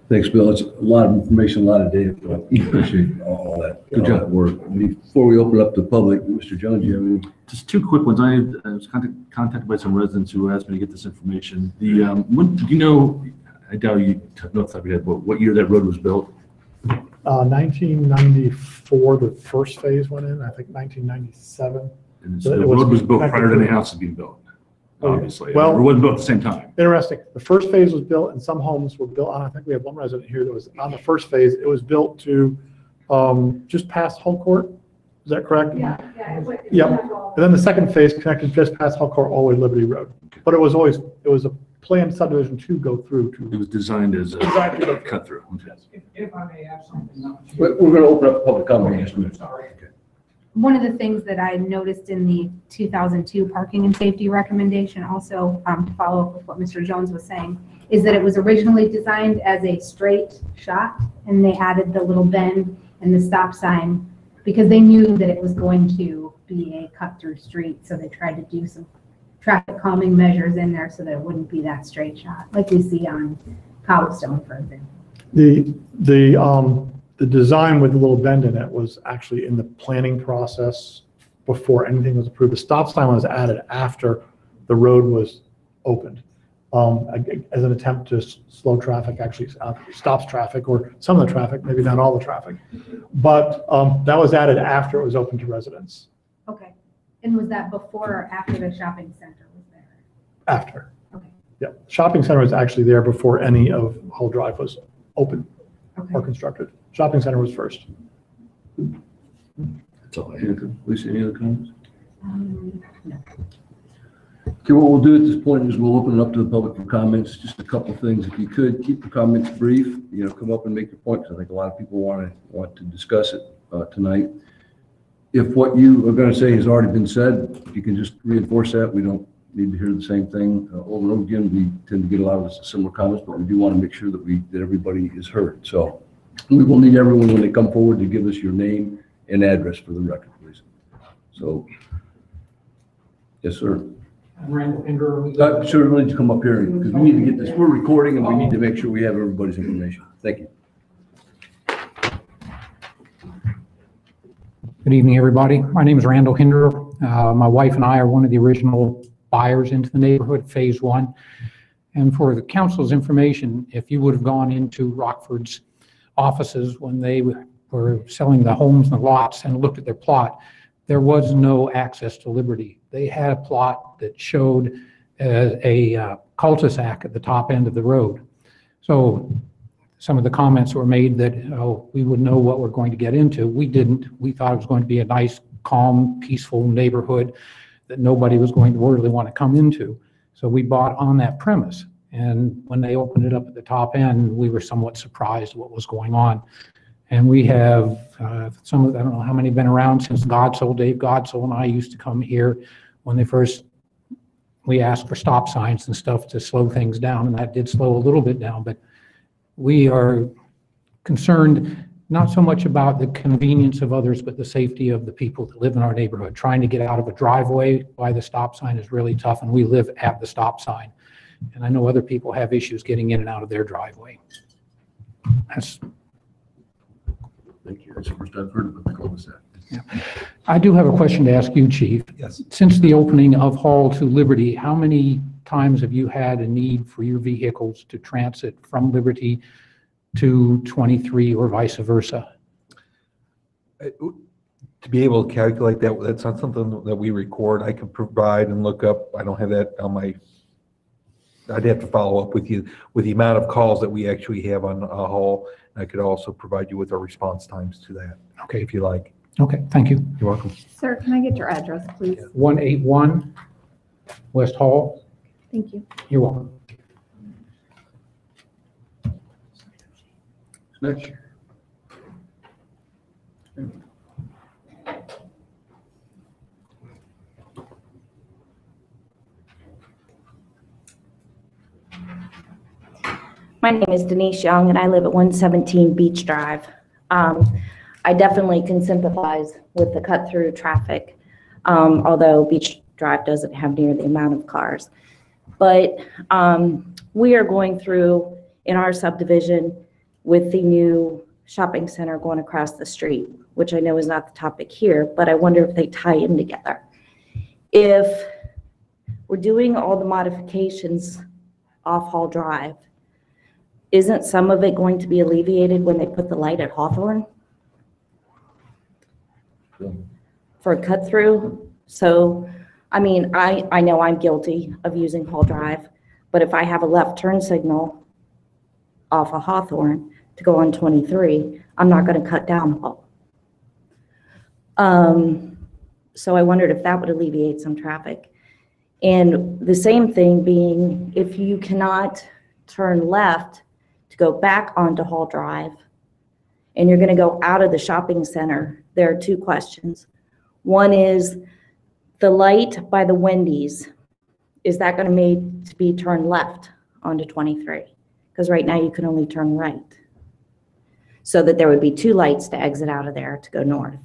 Thanks, Bill. It's a lot of information, a lot of data. So I appreciate all that. Good job. Work. Before we open up to the public, Mr. Jones, you have any? Just two quick ones. I was contacted by some residents who asked me to get this information. The when, do you know? I doubt you know off the top of your head, but what year that road was built? 1994, the first phase went in. I think 1997. And So so the it was road was built connected prior to to the the- house being built, Oh, obviously. well- Or it wasn't built at the same time. Interesting. The first phase was built, and some homes were built on, I think we have one resident here that was on the first phase. It was built to just past Hull Court. Is that correct? Yeah. Yep. And then the second phase connected just past Hull Court all the way to Liberty Road. But it was a planned subdivision to go through It to. was designed as a Designed to go- cut through. Okay. If I may add something. We're going to open up public comment in just a minute. Sorry. One of the things that I noticed in the 2002 parking and safety recommendation, also to follow up with what Mr. Jones was saying, is that it was originally designed as a straight shot, and they added the little bend and the stop sign because they knew that it was going to be a cut-through street, so they tried to do some traffic calming measures in there so that it wouldn't be that straight shot, like we see on Cobblestone, for example. The design with the little bend in it was actually in the planning process before anything was approved. The stop sign was added after the road was opened as an attempt to slow traffic, actually stops traffic, or some of the traffic, maybe not all the traffic. But that was added after it was open to residents. Okay. And was that before or after the shopping center was there? After. Okay. Yeah, shopping center was actually there before any of Hull Drive was open Okay. or constructed. Shopping center was first. That's all I had. Lisa, any other comments? No. Okay, what we'll do at this point is we'll open it up to the public for comments. Just a couple of things. If you could, keep your comments brief, come up and make your point, because I think a lot of people want to discuss it tonight. If what you are going to say has already been said, if you can just reinforce that. We don't need to hear the same thing over and over again. We tend to get a lot of similar comments, but we do want to make sure that everybody is heard. So we will need everyone when they come forward to give us your name and address for the record, please. So, yes, sir. I'm Randall Hinder. Sir, we need to come up here because we need to get this. We're recording and we need to make sure we have everybody's information. Thank you. Good evening, everybody. My name is Randall Hinder. My wife and I are one of the original buyers into the neighborhood, Phase 1. And for the council's information, if you would have gone into Rockford's offices when they were selling the homes and the lots and looked at their plot, there was no access to Liberty. They had a plot that showed a cul-de-sac at the top end of the road. So some of the comments were made that, oh, we would know what we're going to get into. We didn't. We thought it was going to be a nice, calm, peaceful neighborhood that nobody was going to really want to come into. So we bought on that premise. And when they opened it up at the top end, we were somewhat surprised what was going on. And we have I don't know how many have been around since Godsoul. Dave Godsoul and I used to come here when we asked for stop signs and stuff to slow things down, and that did slow a little bit down, but we are concerned not so much about the convenience of others, but the safety of the people that live in our neighborhood. Trying to get out of a driveway by the stop sign is really tough, and we live at the stop sign. And I know other people have issues getting in and out of their driveway. Thank you. That's the first I've heard of the cul-de-sac. I do have a question to ask you, Chief. Yes. Since the opening of Hall to Liberty, how many times have you had a need for your vehicles to transit from Liberty to 23 or vice versa? To be able to calculate that, that's not something that we record. I can provide and look up. I don't have that on my I'd have to follow up with you with the amount of calls that we actually have on Hall. I could also provide you with our response times to that, Okay, if you like. okay, thank you. You're welcome. Sir, can I get your address, please? 181 West Hall. Thank you. You're welcome. Next. My name is Denise Young, and I live at 117 Beach Drive. I definitely can sympathize with the cut-through traffic, although Beach Drive doesn't have near the amount of cars. But we are going through, in our subdivision, with the new shopping center going across the street, which I know is not the topic here, but I wonder if they tie in together. If we're doing all the modifications off Hall Drive, isn't some of it going to be alleviated when they put the light at Hawthorne? For a cut through? So, I mean, I know I'm guilty of using Hall Drive, but if I have a left turn signal off of Hawthorne to go on 23, I'm not gonna cut down Hall. So I wondered if that would alleviate some traffic. And the same thing being, if you cannot turn left to go back onto Hall Drive, and you're gonna go out of the shopping center, there are two questions. One is, the light by the Wendy's, is that gonna made to be turned left onto 23? Because right now you can only turn right. So that there would be two lights to exit out of there to go north,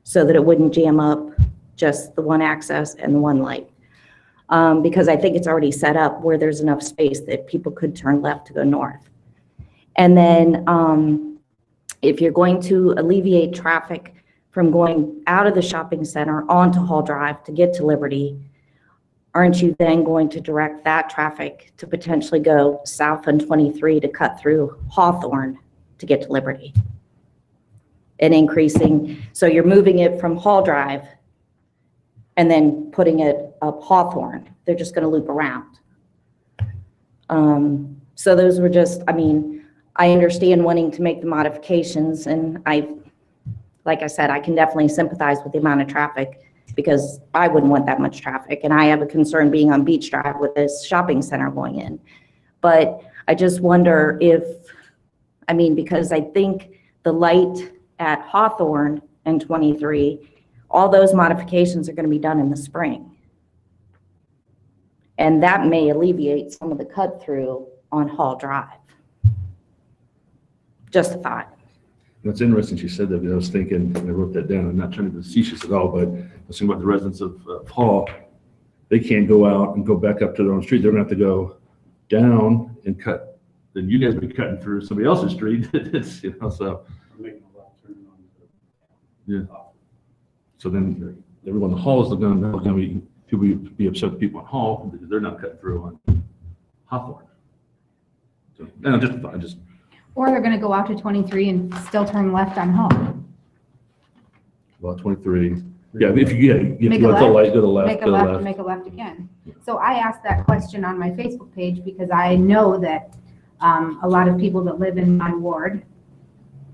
so that it wouldn't jam up just the one access and the one light. Because I think it's already set up where there's enough space that people could turn left to go north. And then if you're going to alleviate traffic from going out of the shopping center onto Hall Drive to get to Liberty, aren't you then going to direct that traffic to potentially go south on 23 to cut through Hawthorne to get to Liberty? And increasing, so you're moving it from Hall Drive and then putting it up Hawthorne. They're just gonna loop around. So those were just, I mean, I understand wanting to make the modifications, and like I said, I can definitely sympathize with the amount of traffic, because I wouldn't want that much traffic, and I have a concern being on Beach Drive with this shopping center going in. But I just wonder if, I mean, because I think the light at Hawthorne and 23, all those modifications are going to be done in the spring. And that may alleviate some of the cut through on Hall Drive. Just a thought. That's interesting she said that, because I was thinking, I wrote that down, I'm not trying to be facetious at all, but I was thinking about the residents of Hall. They can't go out and go back up to their own street. They're gonna have to go down and cut. Then you guys be cutting through somebody else's street. It's, you know, so. Yeah. So then everyone in the Hall is gonna be, people be upset with people in Hall because they're not cutting through on Hawthorne. So, no, just a thought, just. Or they're gonna go out to 23 and still turn left on Hall. About 23. Yeah, if you Make a go to the left, light, go to the left, Make a go to the left, left. make a left again. So I asked that question on my Facebook page because I know that a lot of people that live in my ward,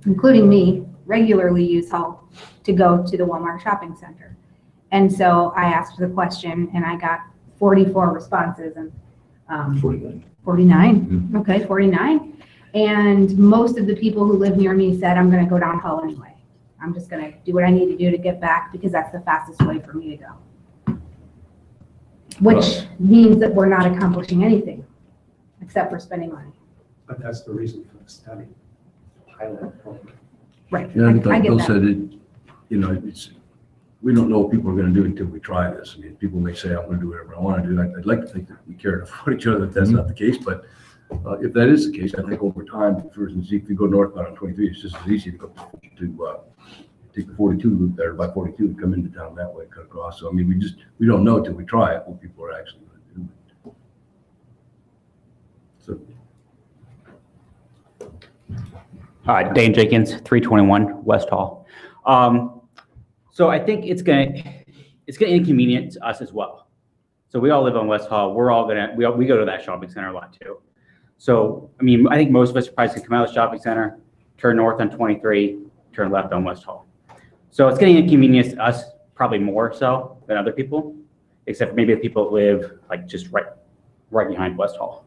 including me, regularly use Hall to go to the Walmart shopping center. And so I asked the question and I got 44 responses and 49. 49, okay, 49. And most of the people who live near me said, I'm gonna go down Hall anyway. I'm just gonna do what I need to do to get back because that's the fastest way for me to go. Which means that we're not accomplishing anything except for spending money. But that's the reason for the study, pilot program. Right, Yeah, I like get Bill that. said, you know, we don't know what people are gonna do until we try this. I mean, people may say, I'm gonna do whatever I wanna do. I'd like to think that we care enough for each other that that's not the case, but if that is the case, I think over time, for instance, if you go northbound on 23, it's just as easy to go to take the 42 loop there by 42 and come into town that way, cut across. So I mean, we don't know until we try it what people are actually going to do. So Dane Jenkins, 321 West Hall. So I think it's gonna inconvenience us as well. So we all live on West Hall. We're all we go to that shopping center a lot too. So, I mean, I think most of us probably can come out of the shopping center, turn north on 23, turn left on West Hall. So it's getting inconvenienced to us probably more so than other people, except maybe the people that live like just right behind West Hall.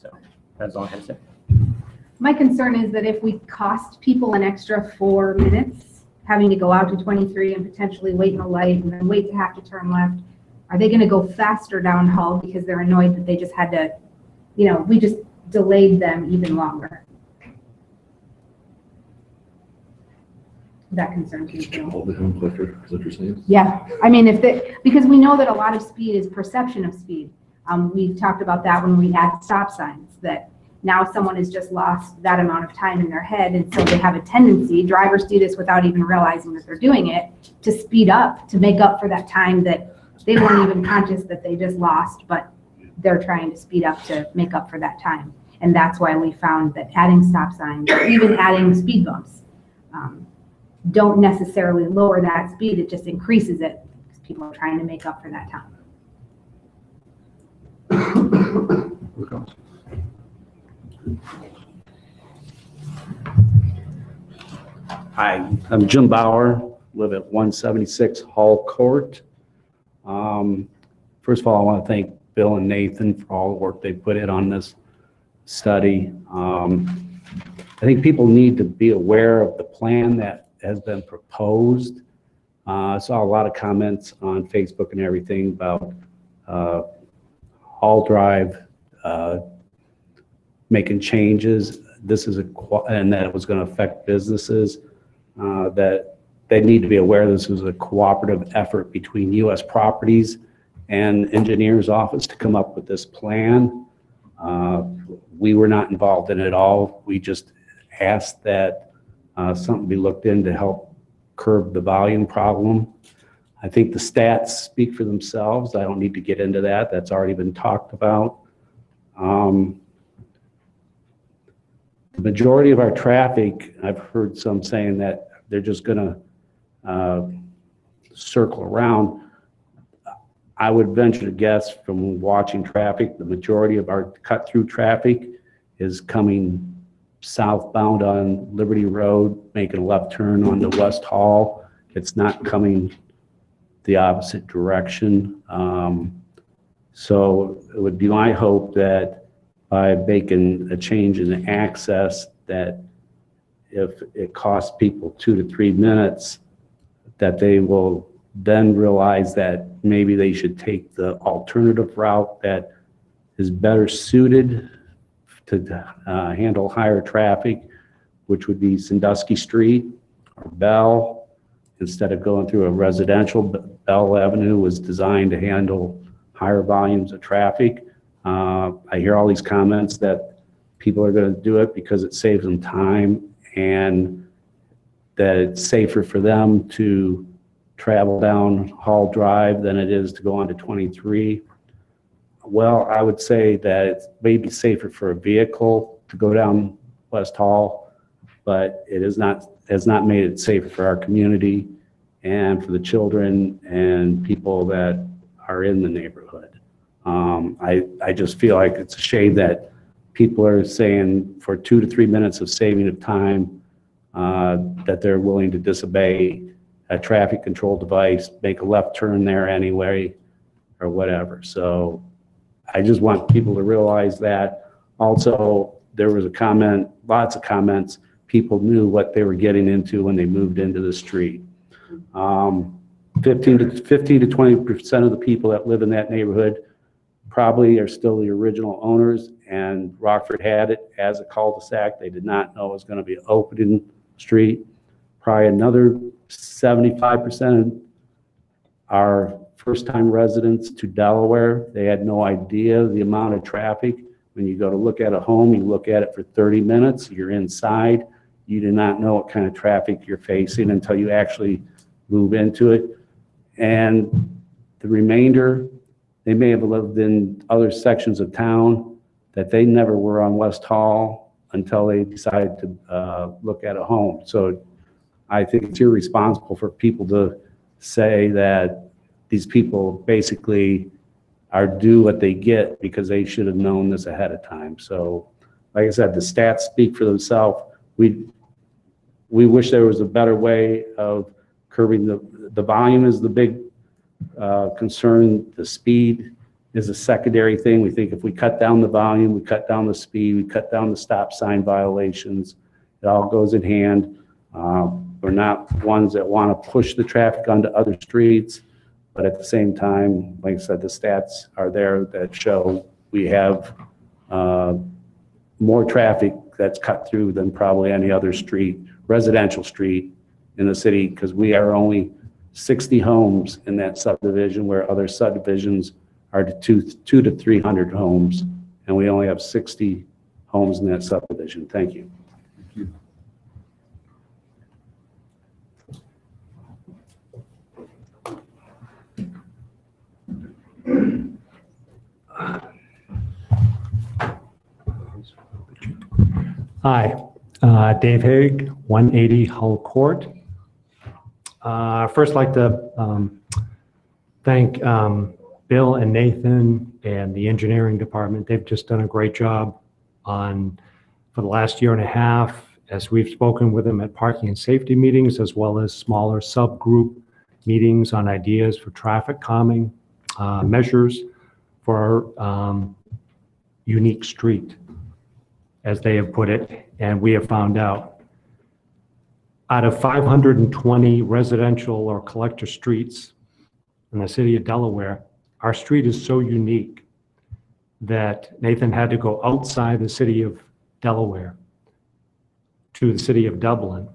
So that's all I have to say. My concern is that if we cost people an extra 4 minutes, having to go out to 23 and potentially wait in a light and then wait to have to turn left, are they going to go faster down Hall because they're annoyed that they just had to, we just delayed them even longer? That concerns me too. Hold the home quicker, is what you're saying? Yeah, I mean, because we know that a lot of speed is perception of speed. We've talked about that when we add stop signs, that now someone has just lost that amount of time in their head, and so they have a tendency, drivers do this without even realizing that they're doing it, to speed up, to make up for that time that they weren't even conscious that they just lost, but they're trying to speed up to make up for that time. And that's why we found that adding stop signs, or even adding speed bumps, don't necessarily lower that speed, it just increases it because people are trying to make up for that time. Hi, I'm Jim Bauer, live at 176 Hall Court. First of all, I want to thank Bill and Nathan for all the work they put in on this study. I think people need to be aware of the plan that has been proposed. I saw a lot of comments on Facebook and everything about Hall Drive making changes. This is and that it was going to affect businesses. That they need to be aware this was a cooperative effort between U.S. Properties and Engineers Office to come up with this plan. We were not involved in it at all. We just asked that something be looked in to help curb the volume problem. I think the stats speak for themselves. I don't need to get into that. That's already been talked about. The majority of our traffic, I've heard some saying that they're just going to circle around. I would venture to guess from watching traffic, the majority of our cut-through traffic is coming southbound on Liberty Road, making a left turn onto West Hall. It's not coming the opposite direction. So it would be my hope that by making a change in access, that if it costs people 2 to 3 minutes, that they will then realize that maybe they should take the alternative route that is better suited to handle higher traffic, which would be Sandusky Street or Bell. Instead of going through a residential, Bell Avenue was designed to handle higher volumes of traffic. I hear all these comments that people are going to do it because it saves them time and that it's safer for them to travel down Hall Drive than it is to go onto 23. Well, I would say that it's maybe safer for a vehicle to go down West Hall, but it has not made it safer for our community and for the children and people that are in the neighborhood. I just feel like it's a shame that people are saying for 2 to 3 minutes of saving of time that they're willing to disobey a traffic control device, make a left turn there anyway, or whatever. So I just want people to realize that. Also, there was a comment, lots of comments, people knew what they were getting into when they moved into the street. 15 to 20% of the people that live in that neighborhood probably are still the original owners, and Rockford had it as a cul-de-sac. They did not know it was going to be an open street. Probably another 75% are first-time residents to Delaware. They had no idea the amount of traffic. When you go to look at a home, you look at it for 30 minutes, you're inside. You do not know what kind of traffic you're facing until you actually move into it. And the remainder, they may have lived in other sections of town that they never were on West Hall until they decided to look at a home. So I think it's irresponsible for people to say that these people basically are due what they get because they should have known this ahead of time. So, like I said, the stats speak for themselves. We wish there was a better way of curbing the volume is the big concern. The speed is a secondary thing. We think if we cut down the volume, we cut down the speed, we cut down the stop sign violations, it all goes in hand. We're not ones that want to push the traffic onto other streets, but at the same time, like I said, the stats are there that show we have more traffic that's cut through than probably any other street, residential street in the city, because we are only 60 homes in that subdivision, where other subdivisions are to 200 to 300 homes, and we only have 60 homes in that subdivision. Thank you. Hi, Dave Haig, 180 Hull Court. First, like to thank Bill and Nathan and the engineering department. They've just done a great job for the last year and a half, as we've spoken with them at parking and safety meetings, as well as smaller subgroup meetings on ideas for traffic calming measures for our unique street, as they have put it. And we have found out of 520 residential or collector streets in the city of Delaware, our street is so unique that Nathan had to go outside the city of Delaware to the city of Dublin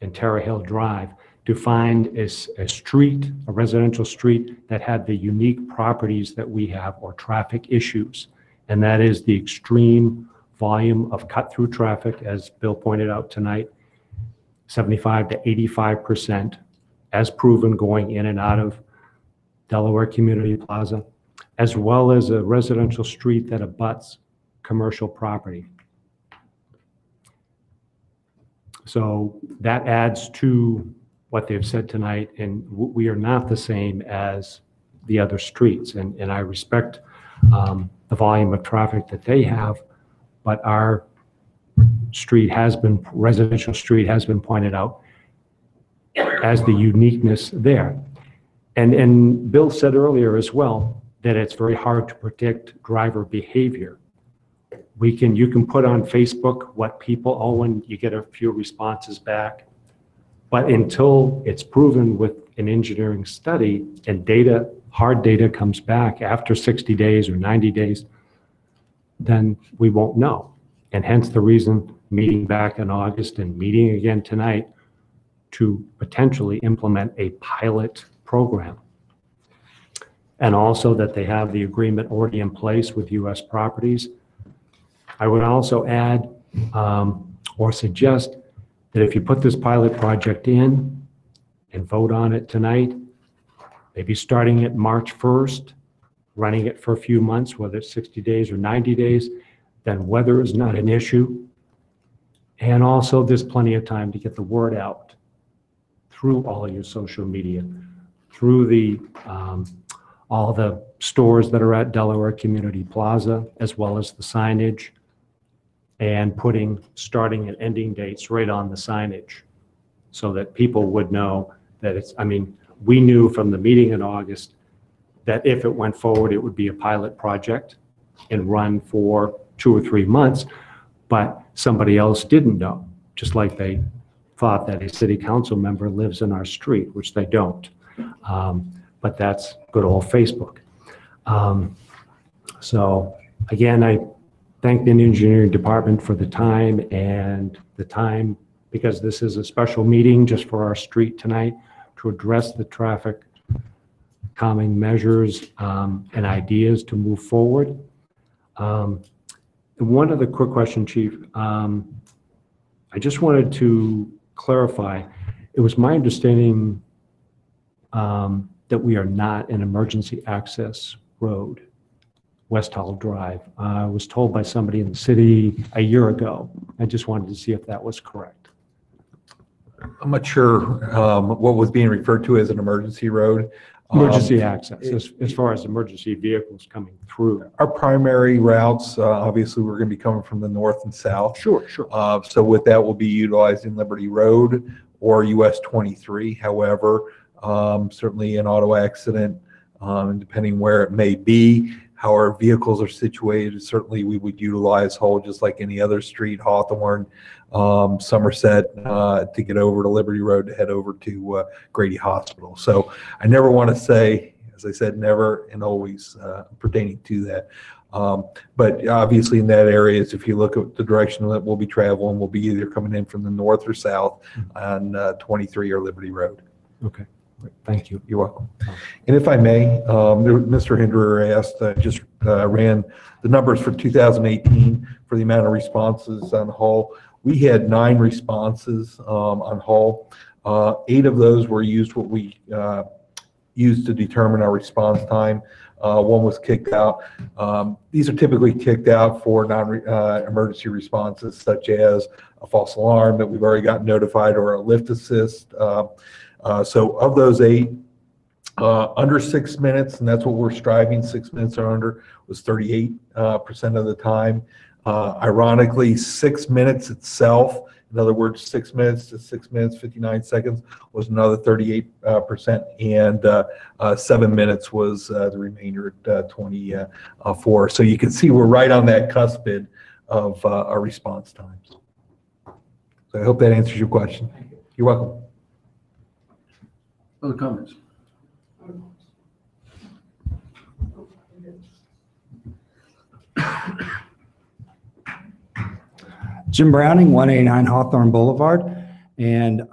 and Terra Hill Drive to find a street, a residential street that had the unique properties that we have, or traffic issues. And that is the extreme volume of cut-through traffic, as Bill pointed out tonight, 75 to 85%, as proven going in and out of Delaware Community Plaza, as well as a residential street that abuts commercial property. So that adds to what they've said tonight, and we are not the same as the other streets. And I respect the volume of traffic that they have, but our residential street has been pointed out as the uniqueness there. And Bill said earlier as well that it's very hard to predict driver behavior. You can put on Facebook what people, when you get a few responses back, but until it's proven with an engineering study and data, hard data comes back after 60 days or 90 days, then we won't know. And hence the reason meeting back in August and meeting again tonight to potentially implement a pilot program. And also that they have the agreement already in place with US Properties. I would also add or suggest that if you put this pilot project in and vote on it tonight, maybe starting it March 1st, running it for a few months, whether it's 60 days or 90 days, then weather is not an issue. And also there's plenty of time to get the word out through all of your social media, through all the stores that are at Delaware Community Plaza, as well as the signage, and putting starting and ending dates right on the signage so that people would know that we knew from the meeting in August that if it went forward, it would be a pilot project and run for 2 or 3 months, but somebody else didn't know, just like they thought that a city council member lives in our street, which they don't. But that's good old Facebook. So again, I thank the engineering department for the time because this is a special meeting just for our street tonight to address the traffic calming measures and ideas to move forward. One other quick question, Chief. I just wanted to clarify. It was my understanding that we are not an emergency access road, West Hall Drive. I was told by somebody in the city a year ago. I just wanted to see if that was correct. I'm not sure what was being referred to as an emergency road. Emergency access, as far as emergency vehicles coming through. Our primary routes, obviously, we're going to be coming from the north and south. Sure, sure. So with that, we'll be utilizing Liberty Road or US 23. However, certainly an auto accident, and depending where it may be, how our vehicles are situated, certainly we would utilize Hull just like any other street, Hawthorne, Somerset, to get over to Liberty Road to head over to Grady Hospital. So I never want to say, as I said, never and always pertaining to that. But obviously in that area, if you look at the direction that we'll be traveling, we'll be either coming in from the north or south on 23 or Liberty Road. Okay, thank you. You're welcome. And if I may, Mr. Hinderer asked, just ran the numbers for 2018 for the amount of responses on Hull. We had 9 responses on Hull. 8 of those were used what we used to determine our response time. 1 was kicked out. These are typically kicked out for non-emergency responses, such as a false alarm that we've already gotten notified or a lift assist. So of those 8, under 6 minutes, and that's what we're striving, 6 minutes or under, was 38% of the time. Ironically, 6 minutes itself, in other words, 6 minutes to 6 minutes, 59 seconds, was another 38%, and 7 minutes was the remainder at 24. So you can see we're right on that cuspid of our response times. So I hope that answers your question. You're welcome. Other comments? Jim Browning, 189 Hawthorne Boulevard. And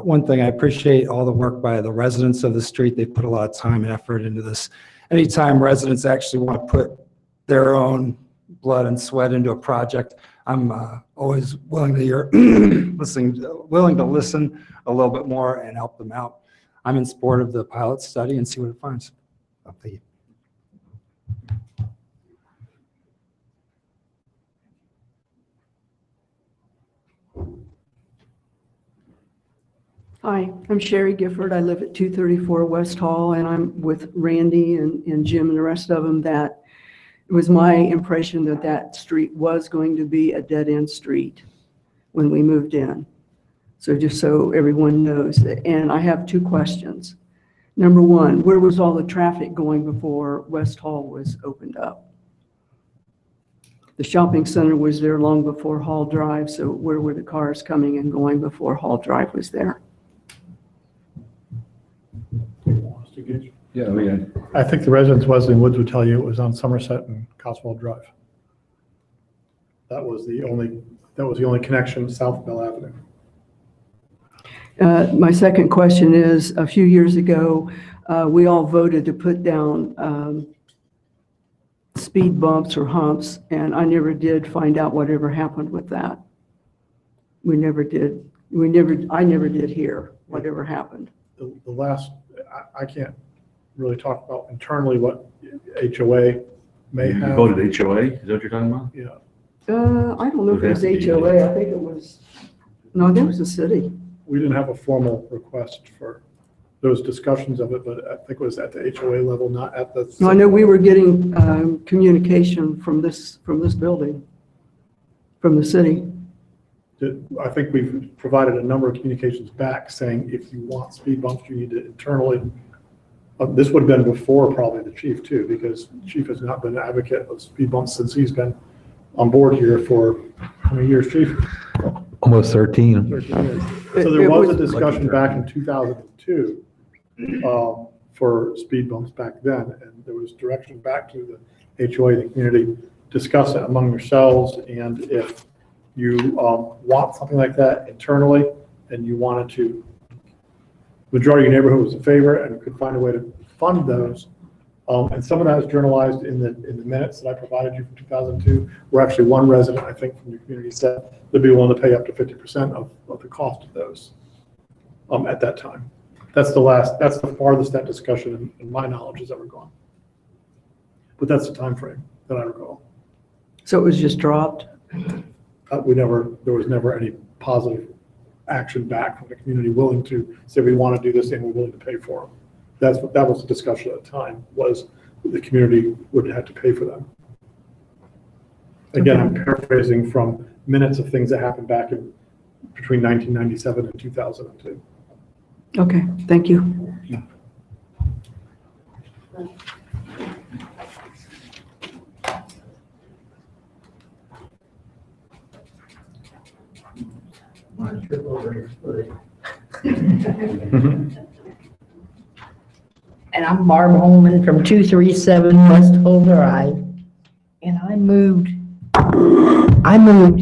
one thing, I appreciate all the work by the residents of the street. They put a lot of time and effort into this. Anytime residents actually want to put their own blood and sweat into a project, I'm always willing to hear, willing to listen a little bit more and help them out. I'm in support of the pilot study and see what it finds. Thank you. Hi, I'm Sherry Gifford. I live at 234 West Hall, and I'm with Randy and Jim and the rest of them that it was my impression that that street was going to be a dead-end street when we moved in. So just so everyone knows that. And I have 2 questions. Number 1, where was all the traffic going before West Hall was opened up? The shopping center was there long before Hall Drive, so where were the cars coming and going before Hall Drive was there? Yeah, I mean, I think the residents of Wesleyan Woods would tell you it was on Somerset and Cotswold Drive. That was the only connection south of Bell Avenue. My second question is, a few years ago, we all voted to put down speed bumps or humps, and I never did find out whatever happened with that. We never did. I never did hear whatever happened. The last, I can't really talk about internally what HOA may have. You voted HOA? Is that what you're talking about? Yeah. I don't know if it was HOA. I think it was, no, I think it was the city. We didn't have a formal request for those discussions of it, but I think it was at the HOA level, not at the. No, I know we were getting communication from this building, from the city. I think we've provided a number of communications back saying if you want speed bumps, you need to internally. This would have been before probably the chief too, because the chief has not been an advocate of speed bumps since he's been on board here for how many years, chief? Almost 13. 13 years. So there was a discussion back in 2002 for speed bumps back then, and there was direction back to the HOA, the community, discuss it among yourselves, and if you want something like that internally, and you wanted to, majority of your neighborhood was in favor and could find a way to fund those. And some of that is journalized in the minutes that I provided you from 2002, where actually one resident, I think, from your community said they'd be willing to pay up to 50% of the cost of those at that time. That's the farthest that discussion in my knowledge has ever gone. But that's the time frame that I recall. So it was just dropped? There was never any positive action back from the community willing to say we want to do this and we're willing to pay for That was the discussion at the time, was the community would have to pay for them. Again, I'm paraphrasing from minutes of things that happened back in between 1997 and 2002. Okay, thank you. And I'm Barb Holman from 237 West Hole Drive. And I moved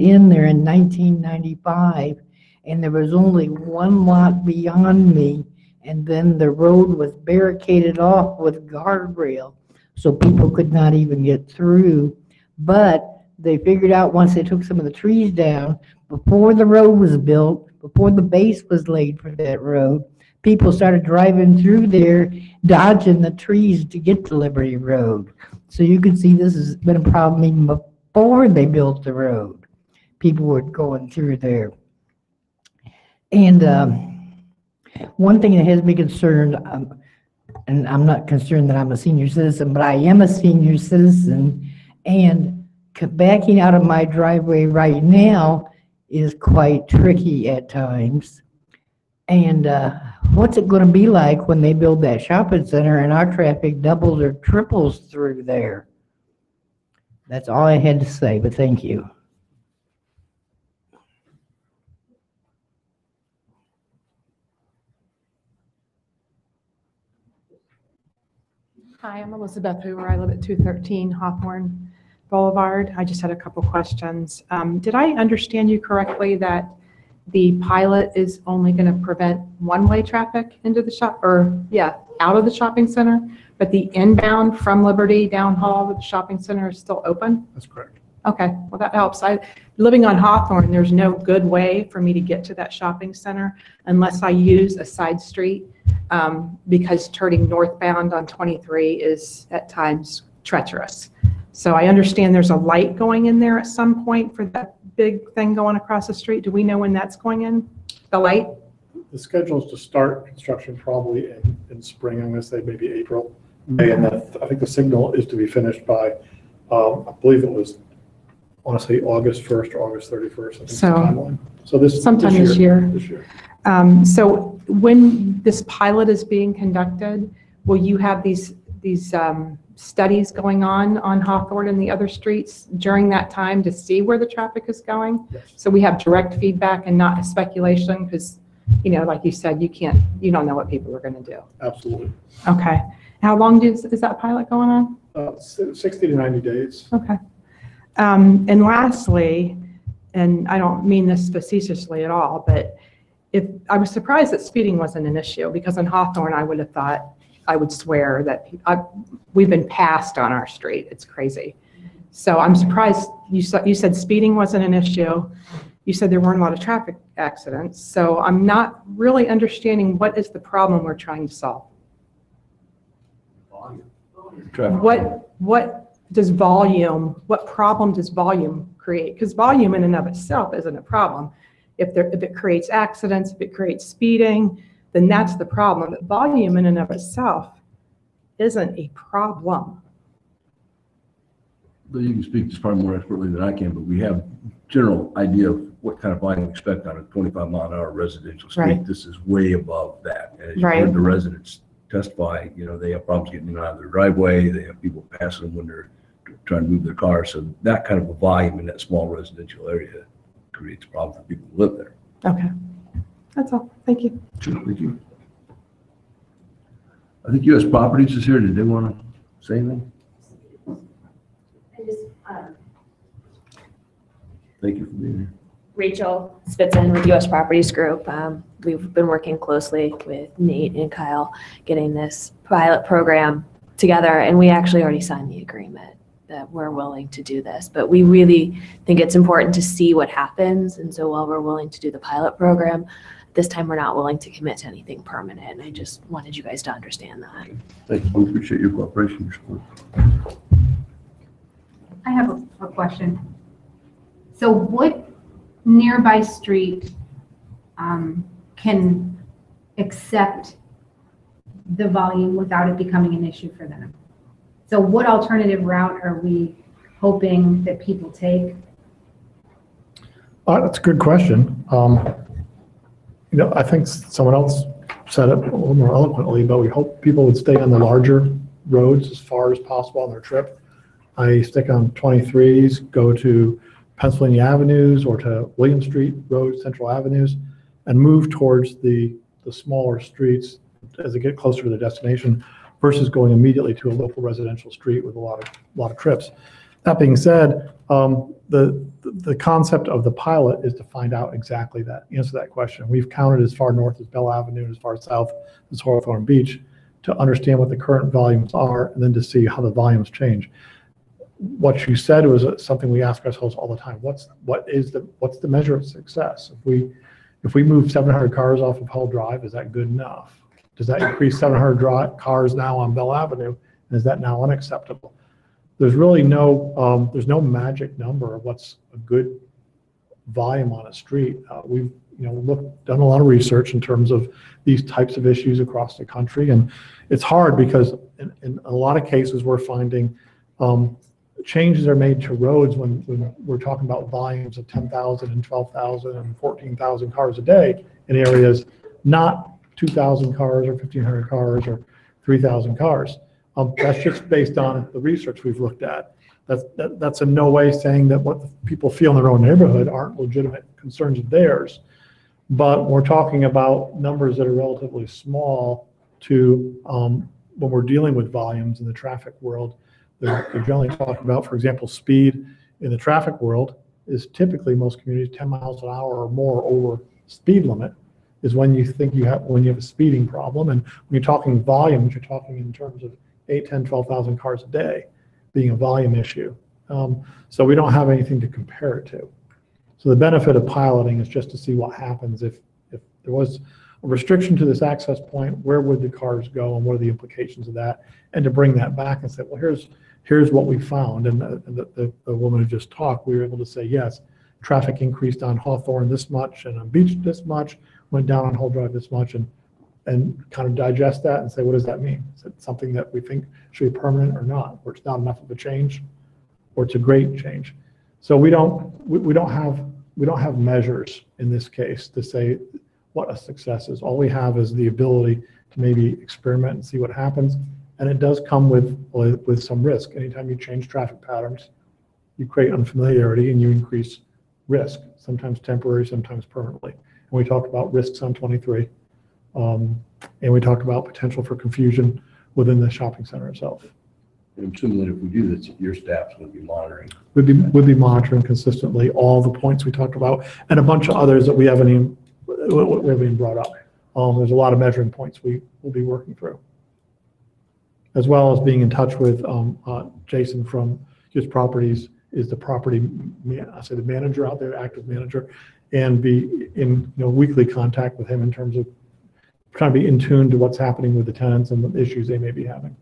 in there in 1995, and there was only one lot beyond me, and then the road was barricaded off with guardrail, so people could not even get through. But they figured out once they took some of the trees down, before the road was built, before the base was laid for that road, people started driving through there, dodging the trees to get to Liberty Road. So you can see this has been a problem even before they built the road. People were going through there. And one thing that has me concerned, and I'm not concerned that I'm a senior citizen, but I am a senior citizen, and backing out of my driveway right now is quite tricky at times. And what's it going to be like when they build that shopping center and our traffic doubles or triples through there? That's all I had to say, but thank you. Hi, I'm Elizabeth Hoover. I live at 213 Hawthorne Boulevard. I just had a couple questions. Did I understand you correctly that the pilot is only going to prevent one-way traffic into the shop, or out of the shopping center, but the inbound from Liberty down hall to the shopping center is still open? That's correct. Okay, well, that helps. Living on Hawthorne, there's no good way for me to get to that shopping center unless I use a side street, because turning northbound on 23 is at times treacherous. So I understand there's a light going in there at some point for that big thing going across the street. Do we know when that's going in, the light? The schedule is to start construction probably in spring. I'm going to say maybe April, May, and then I think the signal is to be finished by, I believe it was, I want to say August 1st or August 31st. I think So, the timeline. So this sometime this year. This year. So when this pilot is being conducted, will you have these studies going on Hawthorne and the other streets during that time to see where the traffic is going? Yes. So we have direct feedback and not speculation, because, like you said, you don't know what people are going to do. Absolutely. Okay. How long is that pilot going on? 60 to 90 days. Okay. And lastly, and I don't mean this facetiously at all, but if I was surprised that speeding wasn't an issue, because in Hawthorne, I would have thought, I would swear that we've been passed on our street. It's crazy. So I'm surprised you said speeding wasn't an issue. You said there weren't a lot of traffic accidents. So I'm not really understanding what is the problem we're trying to solve. What problem does volume create? Because volume in and of itself isn't a problem. If it creates accidents, if it creates speeding, then that's the problem. But volume in and of itself isn't a problem. But you can speak this probably more expertly than I can, but we have general idea of what kind of volume we expect on a 25-mile-an-hour residential street. Right. This is way above that. And as you Right. heard the residents testify, they have problems getting in and out of their driveway. They have people passing them when they're trying to move their cars. So that kind of a volume in that small residential area creates a problem for people who live there. Okay. That's all. Thank you. Sure, thank you. I think U.S. Properties is here. Did they want to say anything? Thank you for being here. Rachel Spitzen with U.S. Properties Group. We've been working closely with Nate and Kyle getting this pilot program together, and we actually already signed the agreement that we're willing to do this. But we really think it's important to see what happens, and so while we're willing to do the pilot program, this time we're not willing to commit to anything permanent, and I just wanted you guys to understand that. Thank you. We appreciate your cooperation, your support. I have a question. So what nearby street can accept the volume without it becoming an issue for them. So what alternative route are we hoping that people take? That's a good question. I think someone else said it a little more eloquently, but we hope people would stay on the larger roads as far as possible on their trip. I stick on 23s, go to Pennsylvania Avenues or to William Street Road, Central Avenues, and move towards the smaller streets as they get closer to their destination versus going immediately to a local residential street with a lot of trips. That being said, the concept of the pilot is to find out exactly that, answer that question. We've counted as far north as Bell Avenue, as far south as Hawthorne Beach, to understand what the current volumes are and then to see how the volumes change. What you said was something we ask ourselves all the time. What's the measure of success? If we move 700 cars off of Hull Drive, is that good enough? Does that increase 700 cars now on Bell Avenue? And is that now unacceptable? There's really there's no magic number of what's a good volume on a street. We've done a lot of research in terms of these types of issues across the country, and it's hard because in a lot of cases we're finding changes are made to roads when we're talking about volumes of 10,000 and 12,000 and 14,000 cars a day in areas, not 2,000 cars or 1,500 cars or 3,000 cars. That's just based on the research we've looked at. That's in no way saying that what people feel in their own neighborhood aren't legitimate concerns of theirs. But we're talking about numbers that are relatively small to when we're dealing with volumes in the traffic world. They're generally talking about, for example, speed in the traffic world is typically most communities 10 miles an hour or more over speed limit is when you think when you have a speeding problem. And when you're talking volumes, you're talking in terms of 8, 10, 12,000 cars a day being a volume issue. So we don't have anything to compare it to. So the benefit of piloting is just to see what happens if there was a restriction to this access point, where would the cars go and what are the implications of that? And to bring that back and say, well, here's what we found. And the woman who just talked, we were able to say, yes, traffic increased on Hawthorne this much and on Beach this much, went down on Hull Drive this much, and kind of digest that and say, what does that mean? Is it something that we think should be permanent or not, or it's not enough of a change, or it's a great change? So we don't have measures in this case to say what a success is. All we have is the ability to maybe experiment and see what happens. And it does come with some risk. Anytime you change traffic patterns, you create unfamiliarity and you increase risk, sometimes temporary, sometimes permanently. And we talked about risks on 23. And we talked about potential for confusion within the shopping center itself. I'm assuming that if we do this, your staff's going to be monitoring. We'd be monitoring consistently all the points we talked about and a bunch of others that we haven't even brought up. There's a lot of measuring points we will be working through, as well as being in touch with Jason from Hughes Properties is the property, the manager out there, active manager, and be in weekly contact with him in terms of trying to be in tune to what's happening with the tenants and the issues they may be having.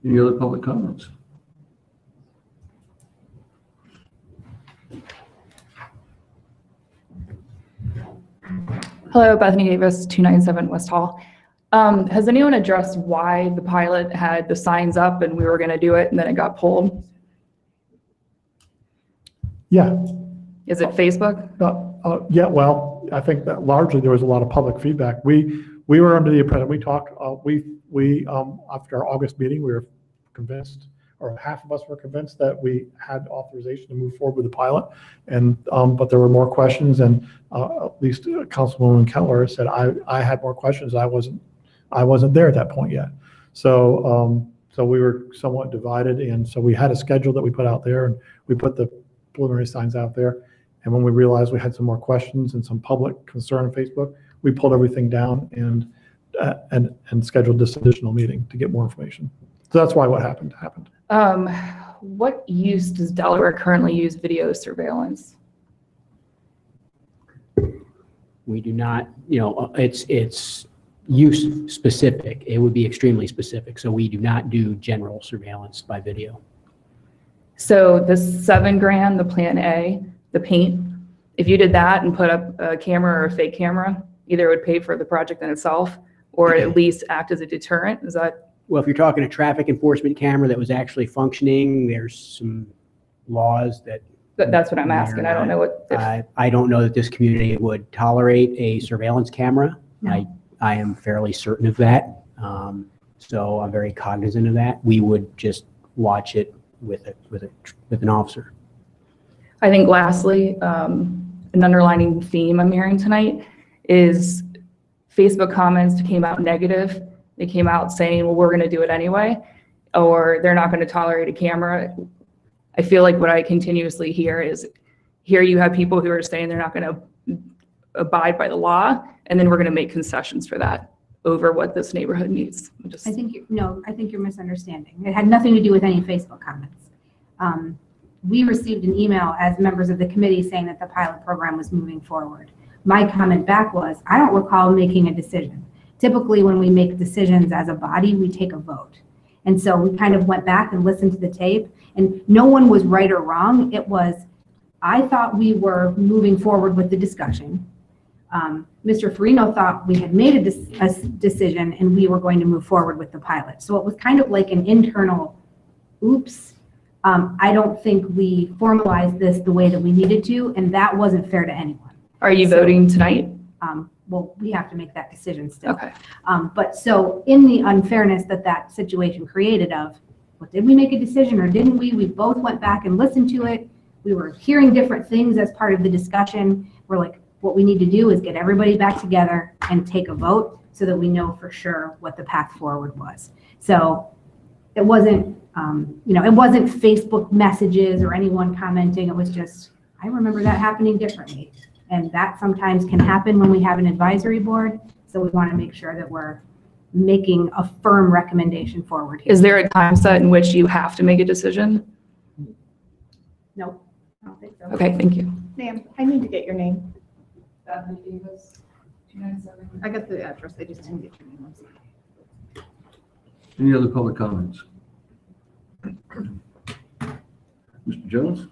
Any other public comments? Hello, Bethany Davis, 297 West Hall. Has anyone addressed why the pilot had the signs up and we were going to do it and then it got pulled? Yeah. Is it Facebook? Yeah, well, I think that largely there was a lot of public feedback. We were under the impression, we talked, after our August meeting, we were convinced, or half of us were convinced that we had authorization to move forward with the pilot. And, but there were more questions, and at least Councilwoman Keller said, I had more questions. I wasn't there at that point yet. So, so we were somewhat divided. And so we had a schedule that we put out there, and we put the preliminary signs out there. And when we realized we had some more questions and some public concern on Facebook, we pulled everything down and scheduled this additional meeting to get more information. So that's why what happened. What use does Delaware currently use video surveillance? We do not, it's use specific. It would be extremely specific. So we do not do general surveillance by video. So the $7 grand, the Plan A, the paint, if you did that and put up a camera or a fake camera, Either it would pay for the project in itself or at least act as a deterrent? Is that? Well, if you're talking a traffic enforcement camera that was actually functioning, there's some laws that. That's what I'm asking. I don't know what. I don't know that this community would tolerate a surveillance camera. No. I am fairly certain of that. So I'm very cognizant of that. We would just watch it with an officer. I think lastly, an underlining theme I'm hearing tonight is Facebook comments came out negative. They came out saying, well, we're going to do it anyway, or they're not going to tolerate a camera. I feel like what I continuously hear is, here you have people who are saying they're not going to abide by the law, and then we're going to make concessions for that over what this neighborhood needs. I think you're misunderstanding. It had nothing to do with any Facebook comments. We received an email as members of the committee saying that the pilot program was moving forward. My comment back was, I don't recall making a decision. Typically, when we make decisions as a body, we take a vote. And so we kind of went back and listened to the tape, and no one was right or wrong. It was, I thought we were moving forward with the discussion. Mr. Farino thought we had made a decision and we were going to move forward with the pilot. So it was kind of like an internal oops. I don't think we formalized this the way that we needed to, and that wasn't fair to anyone. Are you voting tonight? Well, we have to make that decision still. Okay. But so in the unfairness that situation created of, well, did we make a decision or didn't we? We both went back and listened to it. We were hearing different things as part of the discussion. We're like, what we need to do is get everybody back together and take a vote so that we know for sure what the path forward was. So it wasn't, it wasn't Facebook messages or anyone commenting. It was just, I remember that happening differently. And that sometimes can happen when we have an advisory board. So we want to make sure that we're making a firm recommendation forward here. Is there a time set in which you have to make a decision? No, I don't think so. Okay, thank you. Ma'am, I need to get your name. Bethany Davis, 297. I got the address, I just didn't get your name. I'm sorry. Any other public comments? Mr. Jones?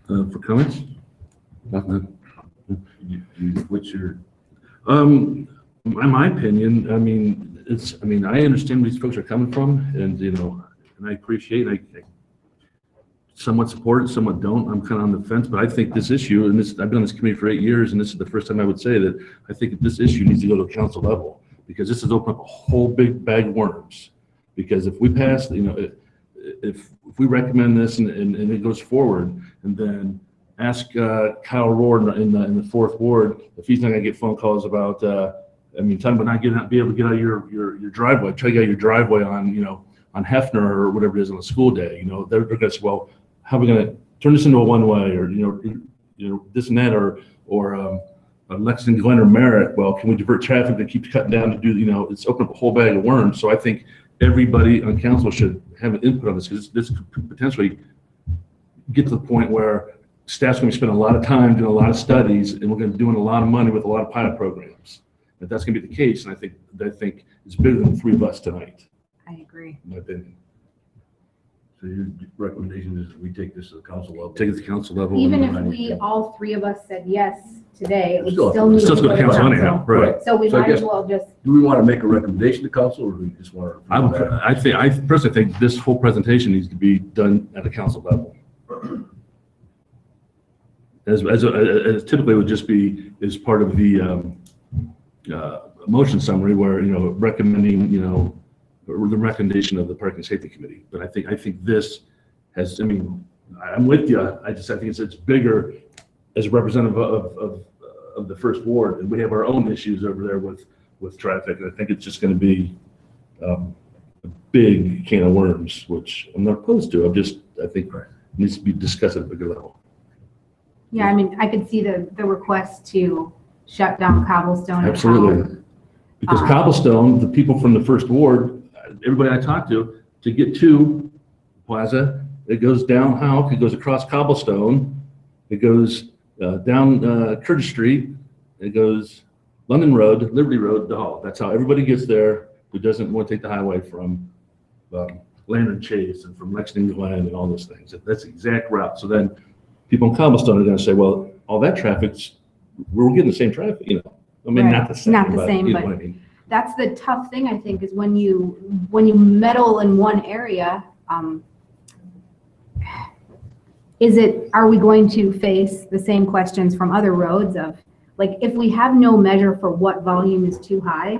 For comments? Nothing. What's your? In my opinion, I understand where these folks are coming from, and, and I appreciate, I somewhat support it, somewhat don't. I'm kind of on the fence, but I think this issue, and I've been on this committee for 8 years, and this is the first time I would say that I think this issue needs to go to a council level, because this has opened up a whole big bag of worms. Because if we pass, if we recommend this and it goes forward, and then ask Kyle Rohr in the fourth ward if he's not gonna get phone calls about, talking about not be able to get out of your driveway, try to get out of your driveway on Hefner or whatever it is on a school day. They're gonna say, well, how are we gonna turn this into a one-way, or this and that, or Lexington, Glen, or Merritt? Well, can we divert traffic that keeps cutting down to do? It's opened up a whole bag of worms. So I think everybody on council should have an input on this, because this could potentially get to the point where staff's going to be spending a lot of time doing a lot of studies, and we're going to be doing a lot of money with a lot of pilot programs. If that's going to be the case, and I think it's bigger than the three of us tonight. I agree. In my opinion. So your recommendation is we take this to the council level? Take it to the council level. Even if we, all three of us said yes today, it would Still- still need to still go go to to council anyhow, council. right. So we So I might as guess- well just, Do we want to make a recommendation to council, or do we just want to? I personally think this whole presentation needs to be done at a council level. As typically would just be as part of the motion summary, where recommending or the recommendation of the Parking Safety Committee. But I think this has. I'm with you. I think it's bigger as a representative of the first ward, and we have our own issues over there with traffic. And I think it's just going to be a big can of worms, which I'm not opposed to. I think it needs to be discussed at a bigger level. yeah, I could see the request to shut down Cobblestone. and Absolutely. how- Because Cobblestone, the people from the first ward, everybody I talked to get to Plaza, it goes down Houck, it goes across Cobblestone, it goes down Curtis Street, it goes London Road, Liberty Road to Hall. That's how everybody gets there who doesn't want to take the highway from Lantern Chase and from Lexington Glen and all those things. That's the exact route. So then people in Cobblestone are going to say, well, all that traffic's we're getting the same traffic, you know. I mean, not the same. Not the same, you know but what I mean. that's the tough thing, I think, is when you meddle in one area, are we going to face the same questions from other roads of, like, if we have no measure for what volume is too high,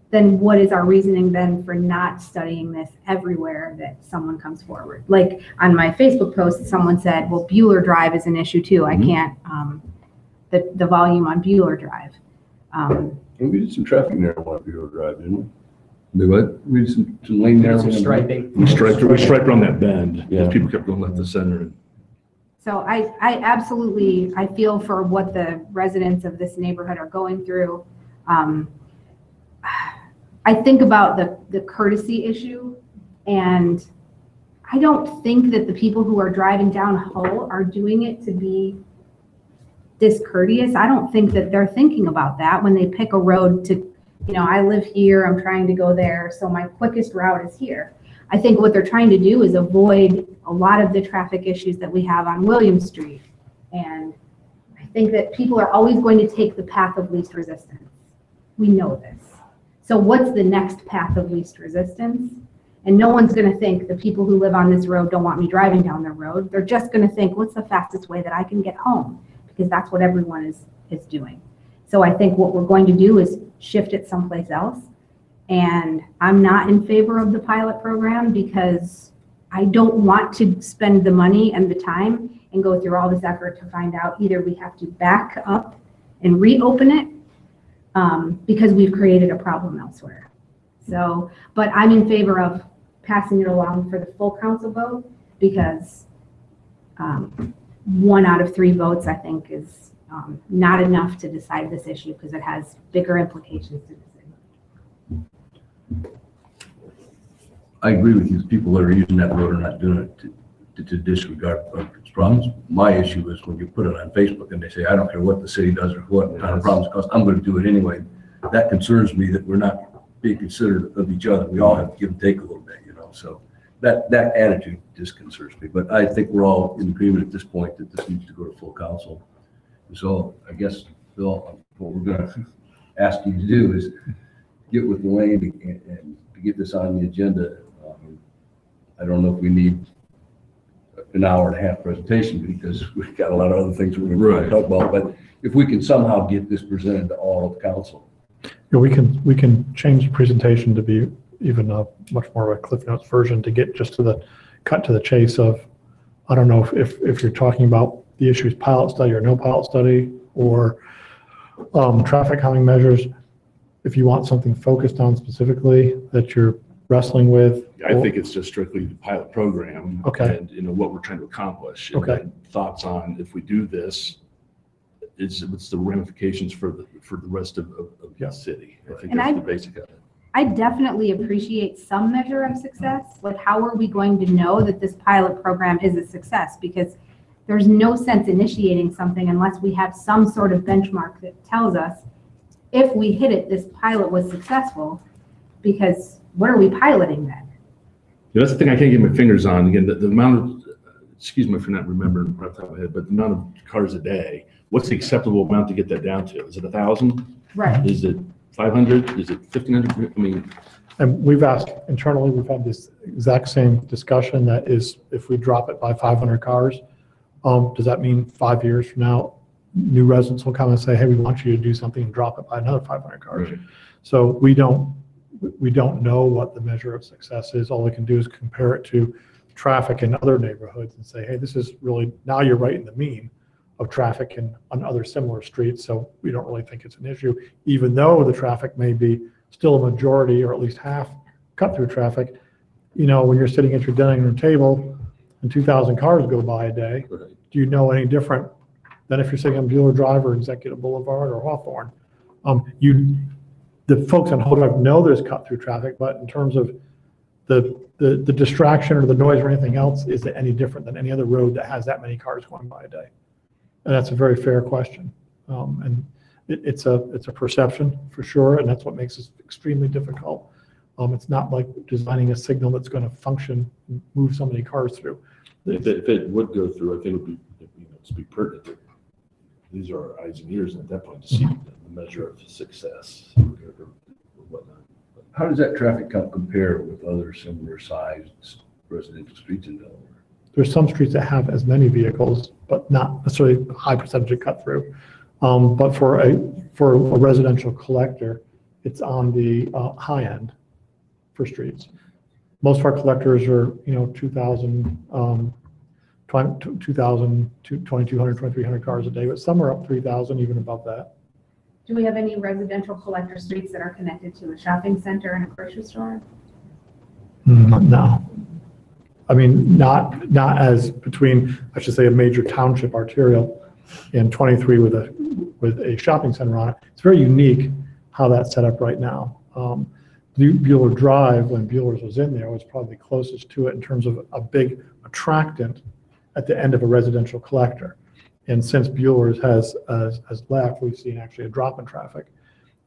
then what is our reasoning then for not studying this everywhere that someone comes forward? Like on my Facebook post, someone said, well, Bueller Drive is an issue too. I can't, the volume on Bueller Drive. We did some traffic narrow on Bueller Drive, didn't we? We did some lane narrow. Some striping. We striped around that bend, because people kept going left to center. So I absolutely, I feel for what the residents of this neighborhood are going through. I think about the courtesy issue, and I don't think that the people who are driving down Hull are doing it to be discourteous. I don't think that they're thinking about that when they pick a road to, you know, I live here, I'm trying to go there, so my quickest route is here. I think what they're trying to do is avoid a lot of the traffic issues that we have on William Street. And I think that people are always going to take the path of least resistance. We know this. So what's the next path of least resistance? And no one's going to think the people who live on this road don't want me driving down the road. They're just going to think, what's the fastest way that I can get home? Because that's what everyone is doing. So I think what we're going to do is shift it someplace else. And I'm not in favor of the pilot program because I don't want to spend the money and the time and go through all this effort to find out either we have to back up and reopen it because we've created a problem elsewhere. So, but I'm in favor of passing it along for the full council vote because 1 out of 3 votes, I think, is not enough to decide this issue because it has bigger implications to the city. I agree with you. People that are using that road are not doing it to disregard its problems. My issue is when you put it on Facebook and they say, I don't care what the city does or what kind of problems cause, I'm going to do it anyway. That concerns me that we're not being considerate of each other. We all have to give and take a little bit, you know. So that attitude disconcerts me. But I think we're all in agreement at this point that this needs to go to full council. So I guess, Bill, what we're going to ask you to do is get with Elaine and to get this on the agenda. I don't know if we need an hour and a half presentation because we've got a lot of other things we're going to talk about. But if we can somehow get this presented to all of council. Yeah, we can change the presentation to be even a much more of a Cliff Notes version to get just to the cut to the chase of, I don't know if you're talking about the issues pilot study or no pilot study or traffic calming measures. If you want something focused on specifically that you're wrestling with. I think it's just strictly the pilot program. Okay. And, you know, what we're trying to accomplish. And Okay. then thoughts on if we do this, what's the ramifications for the rest of the city? I think And that's the basic of it. I definitely appreciate some measure of success. Like, how are we going to know that this pilot program is a success? Because there's no sense initiating something unless we have some sort of benchmark that tells us if we hit it, this pilot was successful. Because what are we piloting then? Yeah, that's the thing I can't get my fingers on. Again, the amount of, excuse me for not remembering right off the top of my head, but the amount of cars a day, what's the acceptable amount to get that down to? Is it 1,000? Right. Is it 500? Is it 1,500? I mean, And we've asked internally, we've had this exact same discussion that is, if we drop it by 500 cars, does that mean 5 years from now, new residents will come and say, hey, we want you to do something and drop it by another 500 cars. Right. So we don't know what the measure of success is. All we can do is compare it to traffic in other neighborhoods and say, hey, this is really, now you're right in the mean of traffic on other similar streets. So we don't really think it's an issue, even though the traffic may be still a majority or at least half cut through traffic. You know, when you're sitting at your dining room table and 2,000 cars go by a day, right. do you know any different than if you're sitting on Bueller Drive or Executive Boulevard or Hawthorne? The folks on Hull Drive know there's cut through traffic, but in terms of the distraction or the noise or anything else, is it any different than any other road that has that many cars going by a day? And that's a very fair question. And it's a perception for sure, and that's what makes this extremely difficult. It's not like designing a signal that's going to function and move so many cars through. If it would go through, I think it would be, be pertinent. these are our eyes and ears at that point to see the measure of success or whatnot. How does that traffic count compare with other similar sized residential streets in Delaware? There's some streets that have as many vehicles, but not necessarily a high percentage of cut through. But for a residential collector, it's on the high end for streets. Most of our collectors are, 2,000, 2,200, 2,300 cars a day, but some are up 3,000, even above that. Do we have any residential collector streets that are connected to a shopping center and a grocery store? No. I mean, not as between, I should say, a major township arterial and 23 with a shopping center on it. It's very unique how that's set up right now. Bueller Drive, when Bueller's was in there, was probably closest to it in terms of a big attractant at the end of a residential collector. And since Bueller's has left, we've seen actually a drop in traffic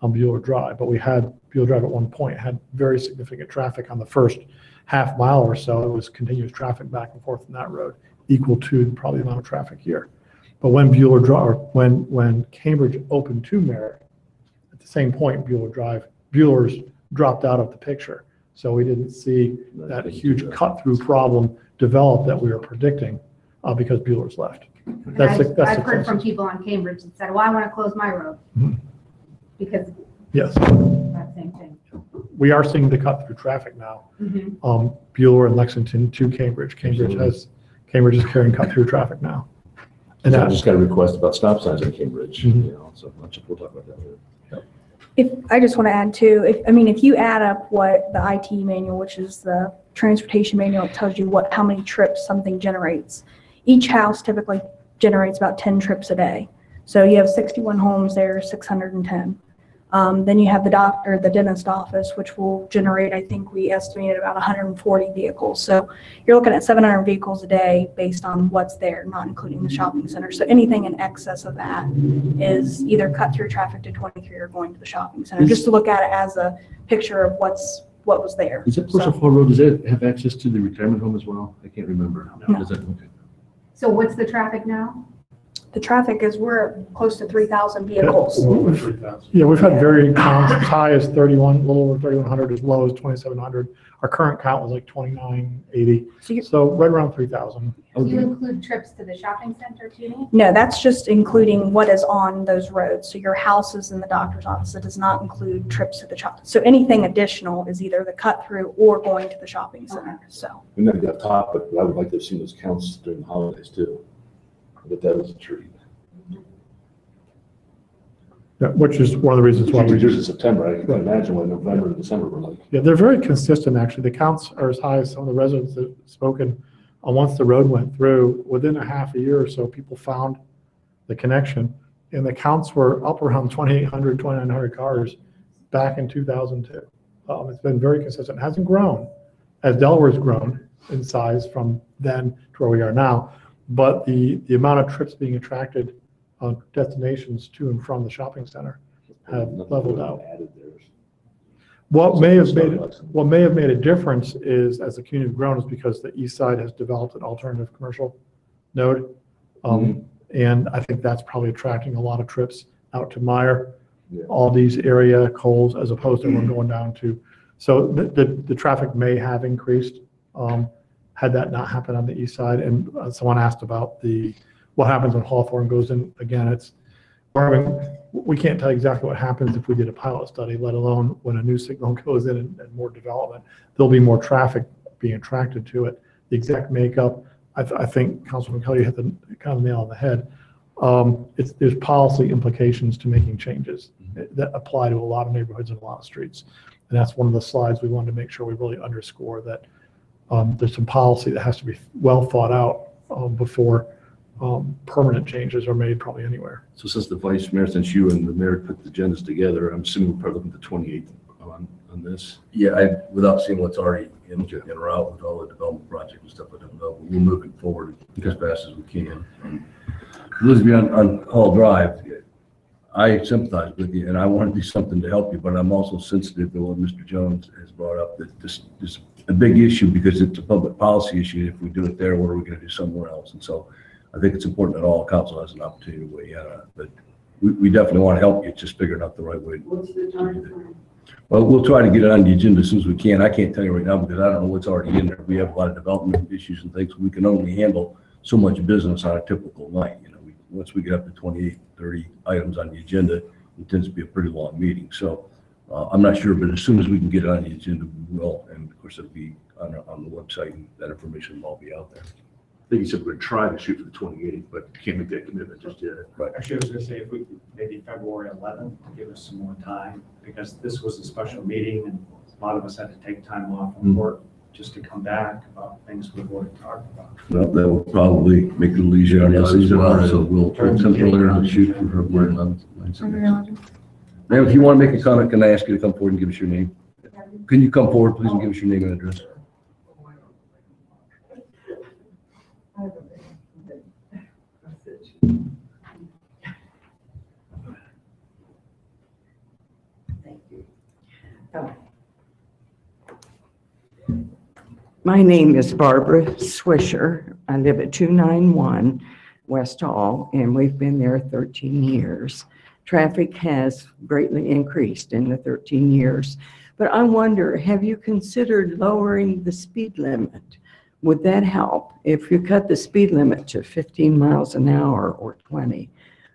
on Bueller Drive. But we had Bueller Drive at one point had very significant traffic on the first half mile or so. It was continuous traffic back and forth on that road, equal to probably the amount of traffic here. But when when Cambridge opened to Merritt, at the same point, Bueller's dropped out of the picture. So we didn't see that huge cut-through problem develop that we were predicting because Bueller's left. I've heard from people on Cambridge that said, well, I want to close my road. Because yes, that same thing. We are seeing the cut-through traffic now. Bueller and Lexington to Cambridge. Cambridge is carrying cut-through traffic now. And I just got a request about stop signs in Cambridge, so we'll talk about that later. I just want to add too, if you add up what the IT manual, which is the transportation manual, it tells you how many trips something generates. Each house typically generates about 10 trips a day. So you have 61 homes there, 610. Then you have the doctor, the dentist office, which will generate, I think we estimated about 140 vehicles. So you're looking at 700 vehicles a day based on what's there, not including the shopping center. So anything in excess of that is either cut through traffic to 23 or going to the shopping center, just to look at it as a picture of what was there. Is it Portia Fall Road? Does it have access to the retirement home as well? I can't remember. No. Is it? Okay. So what's the traffic now? The traffic is, we're close to 3,000 vehicles. Yeah, we've had very counts as high as 31, a little over 3,100, as low as 2,700. Our current count was like 2,980. So right around 3,000. Do you include trips to the shopping center too? No, that's just including what is on those roads. So your houses and the doctor's office, it does not include trips to the shop. So anything additional is either the cut through or going to the shopping center, so. We never got top, but I would like to have seen those counts during the holidays too. But that was a treat. Yeah, which is one of the reasons why we years in September. I can imagine what November and December were like. Yeah, they're very consistent, actually. The counts are as high as some of the residents that have spoken. Once the road went through, within a half a year or so, people found the connection, and the counts were up around 2,800, 2,900 cars back in 2002. It's been very consistent. It hasn't grown as Delaware's grown in size from then to where we are now, but the amount of trips being attracted on destinations to and from the shopping center have leveled out. What may have made a difference is, as the community has grown, is because the east side has developed an alternative commercial node. And I think that's probably attracting a lot of trips out to Meyer, Aldi's area, Kohl's, as opposed to everyone going down to. So the traffic may have increased had that not happened on the east side. And someone asked about what happens when Hawthorne goes in. Again, we can't tell exactly what happens if we did a pilot study, let alone when a new signal goes in and more development. There'll be more traffic being attracted to it. The exact makeup, I think Councilman Kelly hit the kind of nail on the head. There's policy implications to making changes that apply to a lot of neighborhoods and a lot of streets. And that's one of the slides we wanted to make sure we really underscore, that there's some policy that has to be well thought out before permanent changes are made probably anywhere. So since the vice mayor, since you and the mayor put the agendas together, I'm assuming we're probably looking at the 28th on this. Yeah, without seeing what's already in route with all the development projects and stuff, I don't know. We'll move it forward as fast as we can. Elizabeth, on Hall Drive, I sympathize with you, and I want to do something to help you, but I'm also sensitive to what Mr. Jones has brought up, that this is a big issue because it's a public policy issue. If we do it there, what are we going to do somewhere else? And so I think it's important that all council has an opportunity to weigh in on it. But we definitely want to help you, just figuring out the right way. What's the time? Well, we'll try to get it on the agenda as soon as we can. I can't tell you right now because I don't know what's already in there. We have a lot of development issues and things. We can only handle so much business on a typical night. You know, once we get up to 28, 30 items on the agenda, it tends to be a pretty long meeting. So I'm not sure, but as soon as we can get it on the agenda, we will. And of course, it'll be on the website, and that information will all be out there. I think you said we're gonna try to shoot for the 28th, but can't make that commitment just yet. Right. Actually, I was gonna say if we, maybe February 11th, to give us some more time, because this was a special meeting and a lot of us had to take time off from work just to come back about things we've already talked about. Well, that will probably make it a little easier on us as well. So we'll attempt to learn to shoot for February 11th. Ma'am, if you want to make a comment, can I ask you to come forward and give us your name? Can you come forward, please, and give us your name and address? My name is Barbara Swisher. I live at 291 West Hall, and we've been there 13 years. Traffic has greatly increased in the 13 years. But I wonder, have you considered lowering the speed limit? Would that help if you cut the speed limit to 15 miles an hour or 20?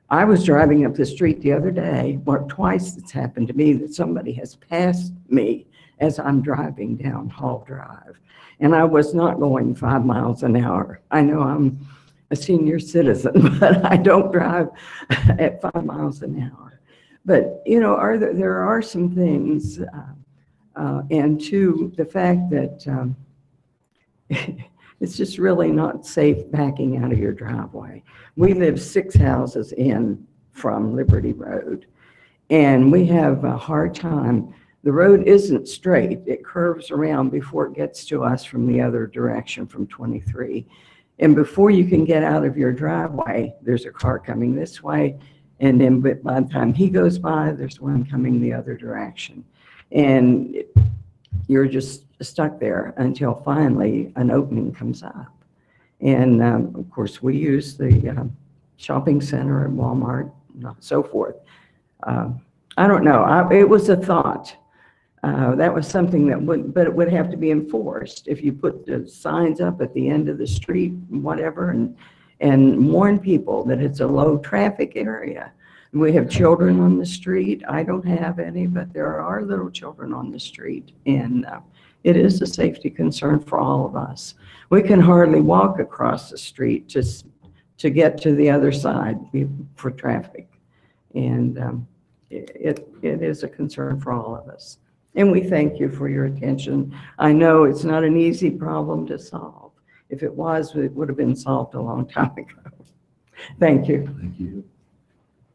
I was driving up the street the other day, twice it's happened to me that somebody has passed me as I'm driving down Hall Drive. And I was not going 5 miles an hour. I know I'm a senior citizen, but I don't drive at 5 miles an hour. But, you know, there are some things, and two, the fact that it's just really not safe backing out of your driveway. We live 6 houses in from Liberty Road, and we have a hard time. The road isn't straight. It curves around before it gets to us from the other direction from 23. And before you can get out of your driveway, there's a car coming this way. And then by the time he goes by, there's one coming the other direction. And you're just stuck there until finally an opening comes up. And of course, we use the shopping center and Walmart and so forth. I don't know. It was a thought. That was something that but it would have to be enforced. If you put the signs up at the end of the street, whatever, and warn people that it's a low traffic area. We have children on the street. I don't have any, but there are little children on the street. And it is a safety concern for all of us. We can hardly walk across the street just to get to the other side for traffic. And it is a concern for all of us. And we thank you for your attention. I know it's not an easy problem to solve. If it was, it would have been solved a long time ago. Thank you. Thank you.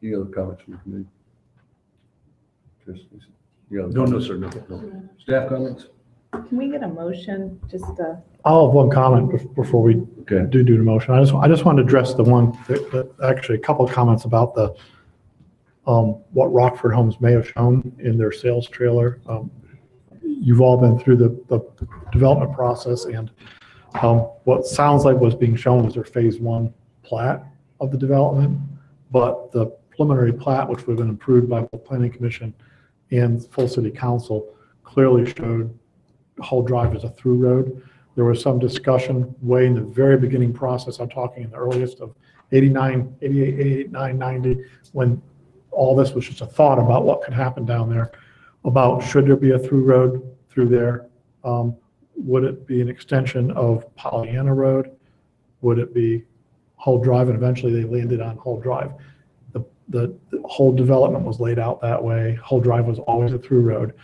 Any other comments from the committee? No, sir, no. Staff comments? Can we get a motion, just I'll have one comment before we do the motion. I just want to address the one, actually a couple of comments about the what Rockford Homes may have shown in their sales trailer. You've all been through the development process, and what sounds like was being shown was their phase 1 plat of the development, but the preliminary plat, which would have been approved by the Planning Commission and full City Council, clearly showed Hull Drive as a through road. There was some discussion way in the very beginning process. I'm talking in the earliest of 89, 88, 89, 90, when all this was just a thought about what could happen down there, about should there be a through road through there? Would it be an extension of Pollyanna Road? Would it be Hull Drive? And eventually they landed on Hull Drive. The whole development was laid out that way. Hull Drive was always a through road.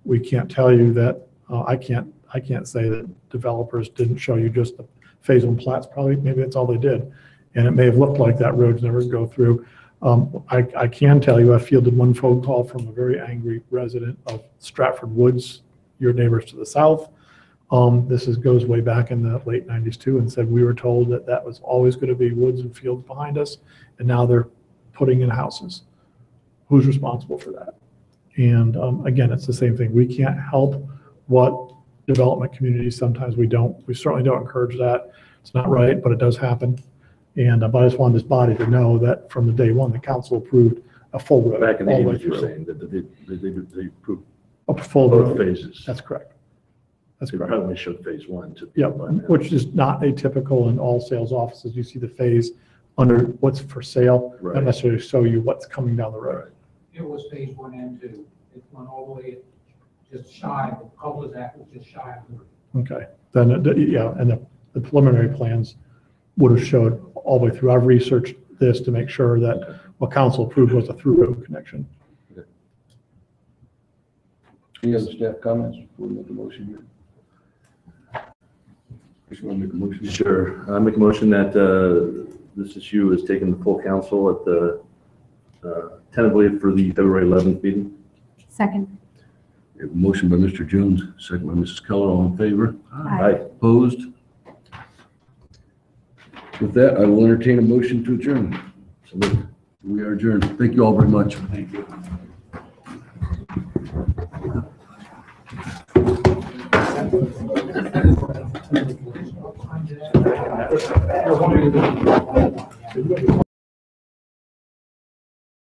We can't tell you that, I can't say that developers didn't show you just the phase 1 plats. Probably, maybe that's all they did. And it may have looked like that road's never go through. I can tell you I fielded one phone call from a very angry resident of Stratford Woods, your neighbors to the south. This goes way back in the late 90s too, and said we were told that that was always going to be woods and fields behind us, and now they're putting in houses. Who's responsible for that? And again, it's the same thing. We can't help what development communities, sometimes we certainly don't encourage that. It's not right, but it does happen. But I just wanted this body to know that from the day one, the council approved a full road. Back in the all way 80s, you were through. saying that they approved A full both road. phases. That's correct. That's They correct. probably showed phase one to. Yep, which is not atypical in all sales offices. You see the phase under what's for sale, Right. not necessarily show you what's coming down the road. It was phase 1 and 2. It went all the way just shy, the cul-de-sac was just shy of the. Okay, then, yeah, and the preliminary plans would have showed all the way through. I've researched this to make sure that what council approved was a through road connection. Any other staff comments before we make a motion here? Just want to make a motion. Sure. I make a motion that this issue is taken to full council at the tentatively for the February 11th meeting. Second. We have a motion by Mr. Jones, second by Mrs. Keller, all in favor? Aye. Opposed? With that, I will entertain a motion to adjourn. We are adjourned. Thank you all very much. Thank you.